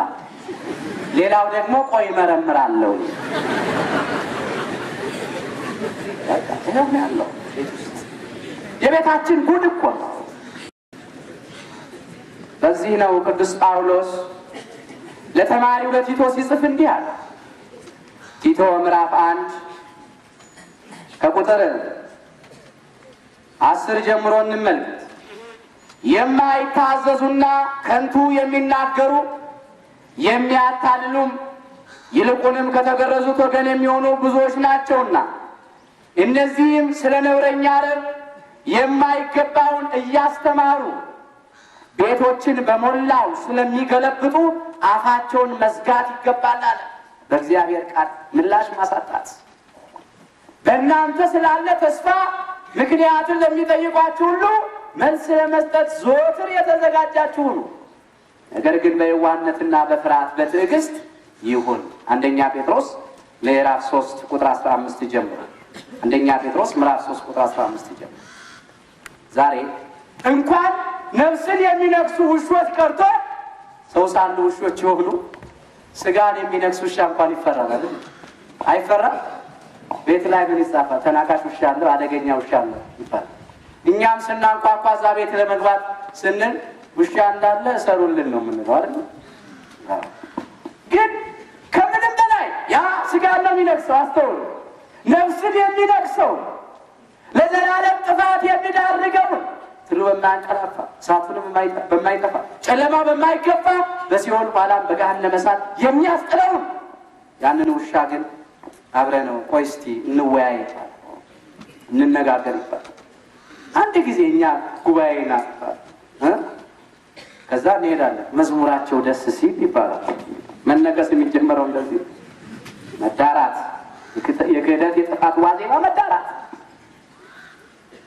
ሌላው ደግሞ ቆይ መረምራለሁ። ያለው የቤታችን ጉድ እኮ ነው። በዚህ ነው ቅዱስ ጳውሎስ ለተማሪው ለቲቶ ሲጽፍ እንዲህ አለ። ቲቶ ምዕራፍ 1 ከቁጥር 10 ጀምሮ እንመልከት። የማይታዘዙና ከንቱ የሚናገሩ የሚያታልሉም ይልቁንም ከተገረዙት ወገን የሚሆኑ ብዙዎች ናቸውና እነዚህም ስለ ነውረኛ አረብ የማይገባውን እያስተማሩ ቤቶችን በሞላው ስለሚገለብጡ አፋቸውን መዝጋት ይገባል አለ። በእግዚአብሔር ቃል ምላሽ ማሳጣት። በእናንተ ስላለ ተስፋ ምክንያቱን ለሚጠይቋችሁ ሁሉ መልስ ለመስጠት ዘወትር የተዘጋጃችሁ ሁኑ። ነገር ግን በየዋህነትና በፍርሃት በትዕግስት ይሁን። አንደኛ ጴጥሮስ ምዕራፍ 3 ቁጥር 15 ጀምሮ። አንደኛ ጴጥሮስ ምዕራፍ 3 ቁጥር 15 ጀምሮ። ዛሬ እንኳን ነፍስን የሚነክሱ ውሾች ቀርቶ ሰው ሳሉ ውሾች የሆኑ ስጋን የሚነክስ ውሻ እንኳን ይፈራል አይደል? አይፈራም? ቤት ላይ ምን ይጻፋል? ተናካሽ ውሻ አለው፣ አደገኛ ውሻ አለው ይባላል። እኛም ስናንኳኳ እዛ ቤት ለመግባት ስንል ውሻ እንዳለ ሰሩልን ነው የምንለው አይደል? ግን ከምንም በላይ ያ ስጋን ነው የሚነክሰው። አስተውሉ። ነፍስን የሚነክሰው ለዘላለም ጥፋት የሚዳርገው ትሉ በማያንቀላፋ እሳቱንም በማይጠፋ ጨለማ በማይገባ በሲኦል ኋላም በገሃነመ እሳት የሚያስጥለውን ያንን ውሻ ግን አብረነው ቆይ እስቲ እንወያይ ይባላል፣ እንነጋገር ይባላል። አንድ ጊዜ እኛ ጉባኤ ናፍቃል ከዛ እንሄዳለን። መዝሙራቸው ደስ ሲል ይባላል። መነቀስ የሚጀምረው እንደዚህ መዳራት፣ የክህደት የጥፋት ዋዜማ መዳራት።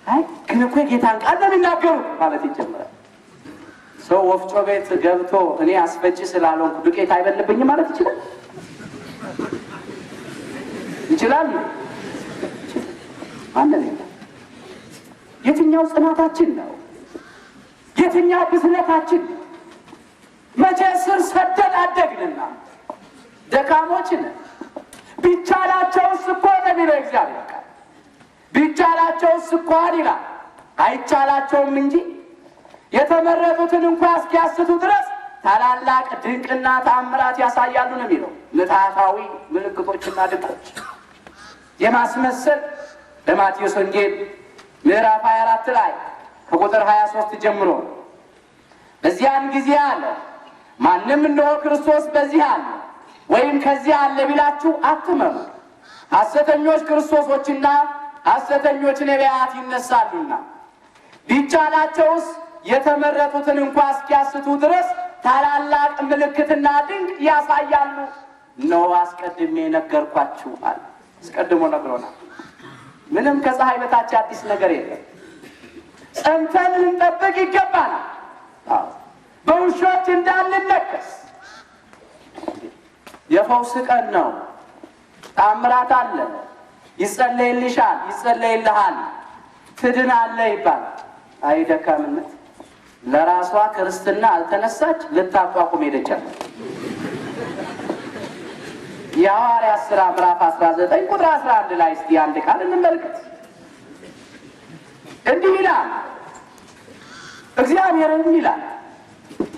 አይ ግን እኮ የጌታን ቃል ነው የሚናገሩት ማለት ይጀምራል። ሰው ወፍጮ ቤት ገብቶ እኔ አስፈጭ ስላልሆንኩ ዱቄት አይበልብኝም ማለት ይችላል? ይችላል? አንደኛ የትኛው ጽናታችን ነው? የትኛው ብስለታችን? መቼ ስር ሰደን አደግንና ደካሞች ነን። ቢቻላቸውስ እኮ ነው የሚለው እግዚአብሔር ቃል። ቢቻላቸውስ እኮ ይላል፣ አይቻላቸውም እንጂ የተመረጡትን እንኳን እስኪያስቱ ድረስ ታላላቅ ድንቅና ተአምራት ያሳያሉ ነው የሚለው። ምትሃታዊ ምልክቶችና ድንቆች የማስመሰል በማቴዎስ ወንጌል ምዕራፍ 24 ላይ ከቁጥር 23 ጀምሮ በዚያን ጊዜ አለ ማንም እነሆ ክርስቶስ በዚህ አለ ወይም ከዚህ አለ ቢላችሁ አትመኑ። ሐሰተኞች ክርስቶሶችና ሐሰተኞች ነቢያት ይነሳሉና ቢቻላቸውስ የተመረጡትን እንኳን እስኪያስቱ ድረስ ታላላቅ ምልክትና ድንቅ ያሳያሉ። ነው አስቀድሜ ነገርኳችሁ አለ። አስቀድሞ ነግሮናል። ምንም ከፀሐይ በታች አዲስ ነገር የለም። ጸንተን ልንጠብቅ ይገባናል። በውሾች እንዳንነከስ። የፈውስ ቀን ነው። ታምራት አለ። ይጸለይልሻል፣ ይጸለይልሃል፣ ትድናለህ ይባላል። አይደካምነት ለራሷ ክርስትና አልተነሳች ልታቋቁም ሄደቻል። የሐዋርያት ሥራ ምዕራፍ 19 ቁጥር 11 ላይ እስቲ አንድ ቃል እንመልከት። እንዲህ ይላል፣ እግዚአብሔርም ይላል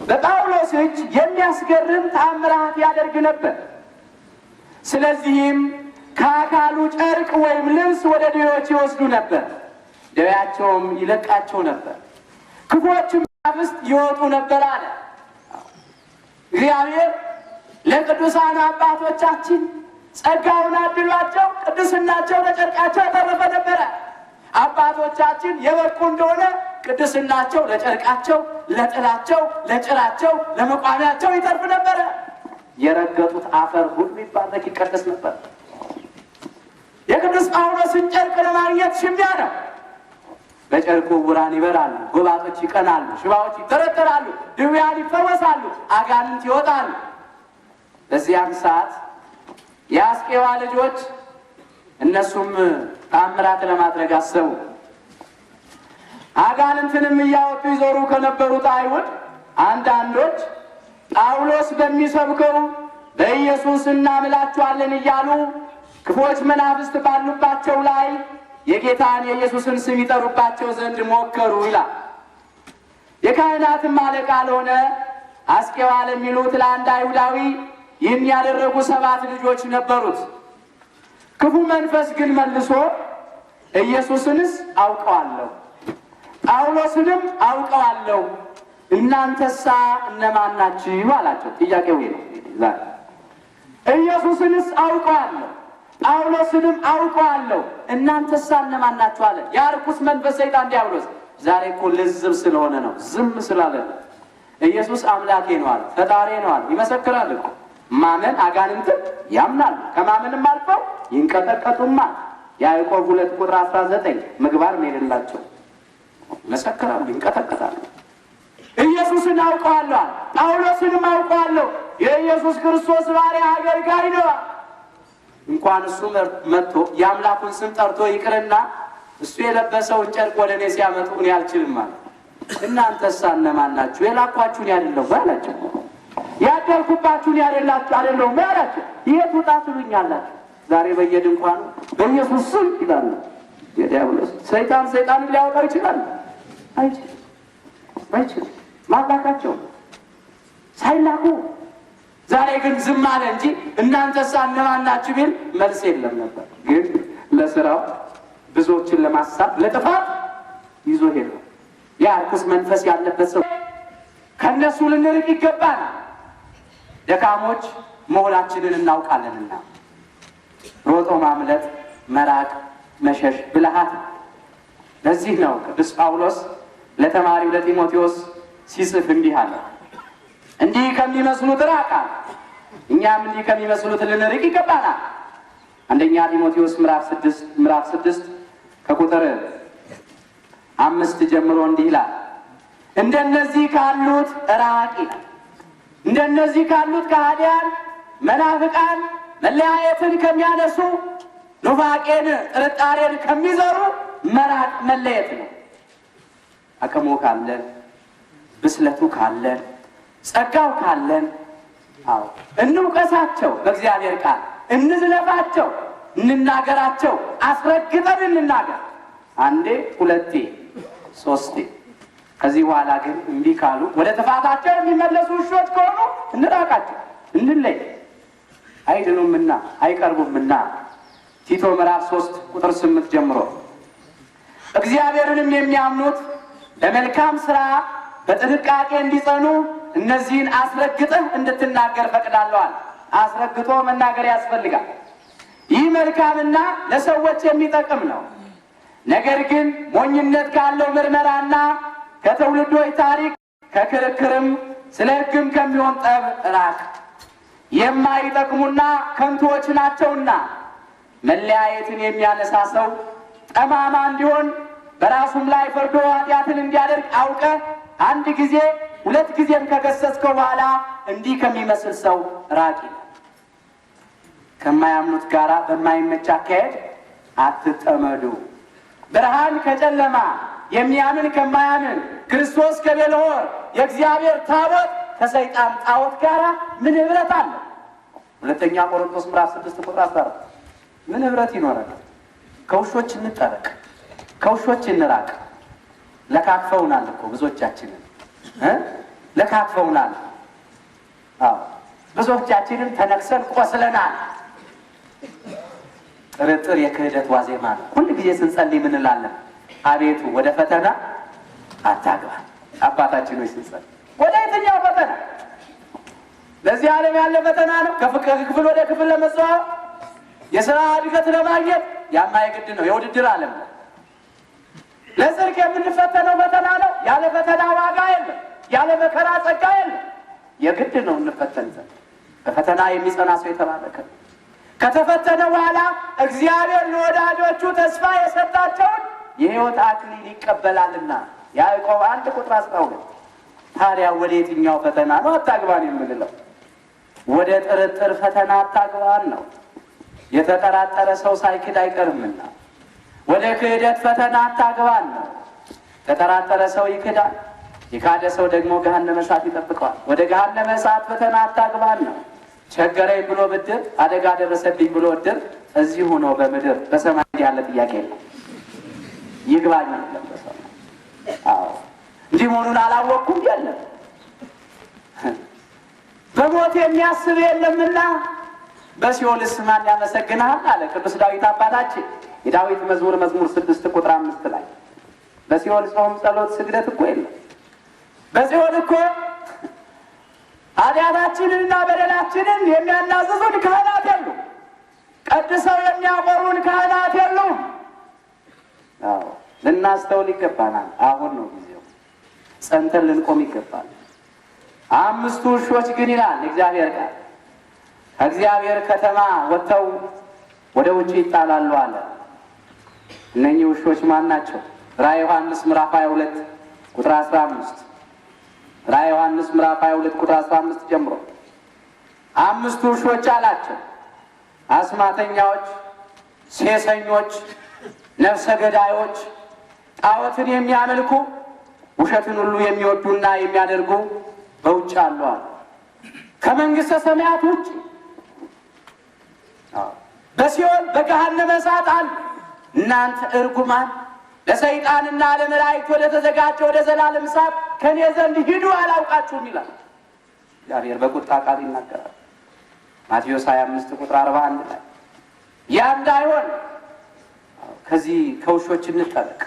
በጳውሎስ እጅ የሚያስገርም ተአምራት ያደርግ ነበር። ስለዚህም ከአካሉ ጨርቅ ወይም ልብስ ወደ ድዌዎች ይወስዱ ነበር፣ ደዌያቸውም ይለቃቸው ነበር፣ ክፉዎችም መናፍስት ይወጡ ነበር አለ። እግዚአብሔር ለቅዱሳን አባቶቻችን ጸጋውን አድሏቸው ቅድስናቸው ለጨርቃቸው ያተረፈ ነበረ። አባቶቻችን የበቁ እንደሆነ ቅድስናቸው ለጨርቃቸው፣ ለጥላቸው፣ ለጭራቸው፣ ለመቋሚያቸው ይተርፍ ነበረ። የረገጡት አፈር ሁሉ ይባረክ ይቀደስ ነበር። የቅዱስ ጳውሎስን ጨርቅ ለማግኘት ሽሚያ ነው። በጨርቁ ዕውራን ይበራሉ፣ ጎባጦች ይቀናሉ፣ ሽባዎች ይተረተራሉ፣ ድውያን ይፈወሳሉ፣ አጋንንት ይወጣሉ። በዚያም ሰዓት የአስቄዋ ልጆች እነሱም ተአምራት ለማድረግ አሰቡ። አጋንንትንም እያወጡ ይዞሩ ከነበሩት አይሁድ አንዳንዶች ጳውሎስ በሚሰብከው በኢየሱስ እናምላችኋለን እያሉ ክፉዎች መናፍስት ባሉባቸው ላይ የጌታን የኢየሱስን ስም ይጠሩባቸው ዘንድ ሞከሩ ይላል። የካህናትም አለቃ ለሆነ አስቄዋ ለሚሉት ለአንድ አይሁዳዊ ይህን ያደረጉ 7 ልጆች ነበሩት። ክፉ መንፈስ ግን መልሶ ኢየሱስንስ አውቀዋለሁ፣ ጳውሎስንም አውቀዋለሁ፣ እናንተሳ እነማን ናችሁ አላቸው። ጥያቄው ይሄ ነው። ኢየሱስንስ አውቀዋለሁ፣ ጳውሎስንም አውቀዋለሁ፣ እናንተሳ እነማን ናችሁ አለ። ያ ርኩስ መንፈስ ሰይጣን ዲያብሎስ ዛሬ እኮ ልዝብ ስለሆነ ነው፣ ዝም ስላለ ነው። ኢየሱስ አምላኬ ነው አለ፣ ፈጣሪ ነው አለ፣ ይመሰክራል እኮ። ማመን አጋንንትን ያምናል፣ ከማመንም አልፈው ይንቀጠቀጡማል። ያዕቆብ 2 ቁጥር 19 ምግባር ነው የሌላቸው ይመሰክራሉ፣ ይንቀጠቀጣሉ። ኢየሱስን አውቀዋለሁ፣ ጳውሎስንም አውቀዋለሁ፣ የኢየሱስ ክርስቶስ ባሪያ አገልጋይ ነው። እንኳን እሱ መጥቶ የአምላኩን ስም ጠርቶ ይቅርና እሱ የለበሰውን ጨርቅ ወደ እኔ ሲያመጡ እኔ አልችልም አለ። እናንተሳ እነማን ናችሁ? የላኳችሁን ያደለው ባላችሁ፣ ያደርኩባችሁን ያደላችሁ አይደለው ባላችሁ፣ የት ውጣ ትሉኛላችሁ? ዛሬ በየድንኳኑ በኢየሱስ ስም ይላሉ። የዲያብሎስ ሰይጣን ሊያወጣው ይችላል? አይችልም። ማላካቸው ሳይላኩ ዛሬ ግን ዝም አለ እንጂ እናንተሳ እነማን ናችሁ ቢል መልስ የለም ነበር። ግን ለስራው ብዙዎችን ለማሳት ለጥፋት ይዞ ሄደ። ያ ርኩስ መንፈስ ያለበት ሰው ከነሱ ልንርቅ ይገባል። ደካሞች መሆናችንን እናውቃለንና ሮጦ ማምለጥ፣ መራቅ፣ መሸሽ ብልሃት። ለዚህ ነው ቅዱስ ጳውሎስ ለተማሪው ለጢሞቴዎስ ሲጽፍ እንዲህ አለ፣ እንዲህ ከሚመስሉት ራቅ፣ እኛም እንዲህ ከሚመስሉት ልንርቅ ይገባናል። አንደኛ ጢሞቴዎስ ምዕራፍ 6 ከቁጥር 5 ጀምሮ እንዲህ ይላል፣ እንደነዚህ ካሉት ራቅ ይላል። እንደነዚህ ካሉት ከሃዲያን መናፍቃን መለያየትን ከሚያነሱ ኑፋቄን ጥርጣሬን ከሚዘሩ መራቅ መለየት ነው። አቅሙ ካለን ብስለቱ ካለን ጸጋው ካለን እንውቀሳቸው፣ በእግዚአብሔር ቃል እንዝለፋቸው፣ እንናገራቸው፣ አስረግጠን እንናገር። አንዴ 2 3 ከዚህ በኋላ ግን እምቢ ካሉ ወደ ጥፋታቸው የሚመለሱ ውሾች ከሆኑ እንራቃቸው፣ እንለይ። አይድኑምና አይቀርቡምና ቲቶ ምዕራፍ 3 ቁጥር 8 ጀምሮ እግዚአብሔርንም የሚያምኑት በመልካም ሥራ በጥንቃቄ እንዲጸኑ እነዚህን አስረግጠህ እንድትናገር ፈቅዳለዋል። አስረግጦ መናገር ያስፈልጋል። ይህ መልካምና ለሰዎች የሚጠቅም ነው። ነገር ግን ሞኝነት ካለው ምርመራና ከትውልዶች ታሪክ ከክርክርም ስለ ሕግም ከሚሆን ጠብ ራቅ። የማይጠቅሙና ከንቱዎች ናቸውና መለያየትን የሚያነሳ ሰው ጠማማ እንዲሆን በራሱም ላይ ፈርዶ ኃጢአትን እንዲያደርግ አውቀ አንድ ጊዜ ሁለት ጊዜም ከገሰጽከው በኋላ እንዲህ ከሚመስል ሰው ራቂ። ከማያምኑት ጋራ በማይመች አካሄድ አትጠመዱ። ብርሃን ከጨለማ የሚያምን ከማያምን ክርስቶስ ከቤልሆር የእግዚአብሔር ታቦት ከሰይጣን ጣዖት ጋራ ምን ህብረት አለ? ሁለተኛ ቆሮንቶስ ምዕራፍ 6 ቁጥር 14 ምን ህብረት ይኖረናል? ከውሾች እንጠበቅ፣ ከውሾች እንራቅ። ለካክፈውናል እኮ ብዙዎቻችንን ለካክፈውናል። አዎ ብዙዎቻችንን ተነክሰን ቆስለናል። ጥርጥር የክህደት ዋዜማ ነው። ሁል ጊዜ ስንጸልይ ምን እንላለን? አቤቱ ወደ ፈተና አታግባን። አባታችን ሆይ ስንጸልይ ወደ የትኛው ፈተና? ለዚህ ዓለም ያለ ፈተና ነው። ከክፍል ወደ ክፍል ለመዘዋወር የሥራ እድገት ለማግኘት ያማ የግድ ነው። የውድድር ዓለም ነው። ለጽድቅ የምንፈተነው ፈተና ነው። ያለ ፈተና ዋጋ የለም። ያለ መከራ ጸጋ የለም። የግድ ነው እንፈተን ዘንድ። በፈተና የሚጸና ሰው የተባረከ ነው። ከተፈተነ በኋላ እግዚአብሔር ለወዳጆቹ ተስፋ የሰጣቸውን የሕይወት አክሊል ይቀበላልና ያዕቆብ 1 ቁጥር 12። ታዲያ ወደ የትኛው ፈተና ነው አታግባን የምንለው? ወደ ጥርጥር ፈተና አታግባን ነው። የተጠራጠረ ሰው ሳይክድ አይቀርምና ወደ ክህደት ፈተና አታግባን ነው። የተጠራጠረ ሰው ይክዳል። የካደ ሰው ደግሞ ገሃነመ እሳት ይጠብቀዋል። ወደ ገሃነመ እሳት ፈተና አታግባን ነው። ቸገረኝ ብሎ ብድር፣ አደጋ ደረሰብኝ ብሎ እድር እዚሁ ነው በምድር። በሰማይ ያለ ጥያቄ የለም። ይግባኝ የለም በሰማይ። አዎ እንዲህ መሆኑን አላወቅኩም የለም። በሞት የሚያስብ የለምና በሲኦልስ ማን ያመሰግናል አለ ቅዱስ ዳዊት አባታችን። የዳዊት መዝሙር 6 ቁጥር 5 ላይ በሲኦል ጾም፣ ጸሎት፣ ስግደት እኮ የለም። በሲኦል እኮ ኃጢአታችንንና በደላችንን የሚያናዝዙን ካህናት የሉም። ቀድሰው የሚያቆሩን ካህናት የሉም። አዎ ልናስተውል ይገባናል። አሁን ነው ጊዜው። ጸንተን ልንቆም ይገባል። 5 ውሾች ግን ይላል እግዚአብሔር ቃል ከእግዚአብሔር ከተማ ወጥተው ወደ ውጭ ይጣላሉ አለ። እነኚህ ውሾች ማን ናቸው? ራዕየ ዮሐንስ ምዕራፍ 22 ቁጥር 15 ራዕየ ዮሐንስ ምዕራፍ 22 ቁጥር 15 ጀምሮ 5 ውሾች አላቸው። አስማተኛዎች፣ ሴሰኞች፣ ነፍሰ ገዳዮች፣ ጣዖትን የሚያመልኩ ውሸትን ሁሉ የሚወዱና የሚያደርጉ በውጭ አሉ አለ። ከመንግሥተ ሰማያት ውጭ በሲኦል በገሃነመ እሳት አሉ። እናንተ እርጉማን ለሰይጣንና ለመላእክት ወደ ተዘጋጀ ወደ ዘላለም እሳት ከኔ ዘንድ ሂዱ አላውቃችሁም ይላል እግዚአብሔር በቁጣ ቃል ይናገራል። ማቴዎስ 25 ቁጥር 41 ላይ ያ እንዳይሆን ከዚህ ከውሾች እንጠበቅ።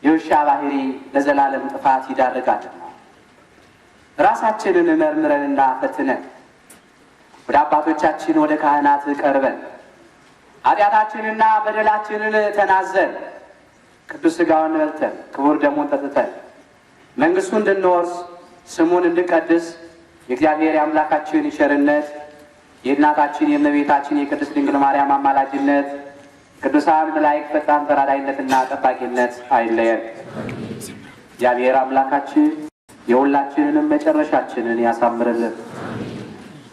የውሻ ባህሪ ለዘላለም ጥፋት ይዳርጋልና ራሳችንን መርምረንና ፈትነን ወደ አባቶቻችን ወደ ካህናት ቀርበን ኃጢአታችንና በደላችንን ተናዘን ቅዱስ ሥጋውን በልተን ክቡር ደሙን ጠጥተን መንግሥቱን እንድንወርስ ስሙን እንድንቀድስ የእግዚአብሔር የአምላካችን ቸርነት የእናታችን የእመቤታችን የቅድስት ድንግል ማርያም አማላጅነት ቅዱሳን መላእክት ፈጣን ተራዳይነትና ጠባቂነት አይለየን። እግዚአብሔር አምላካችን የሁላችንንም መጨረሻችንን ያሳምርልን።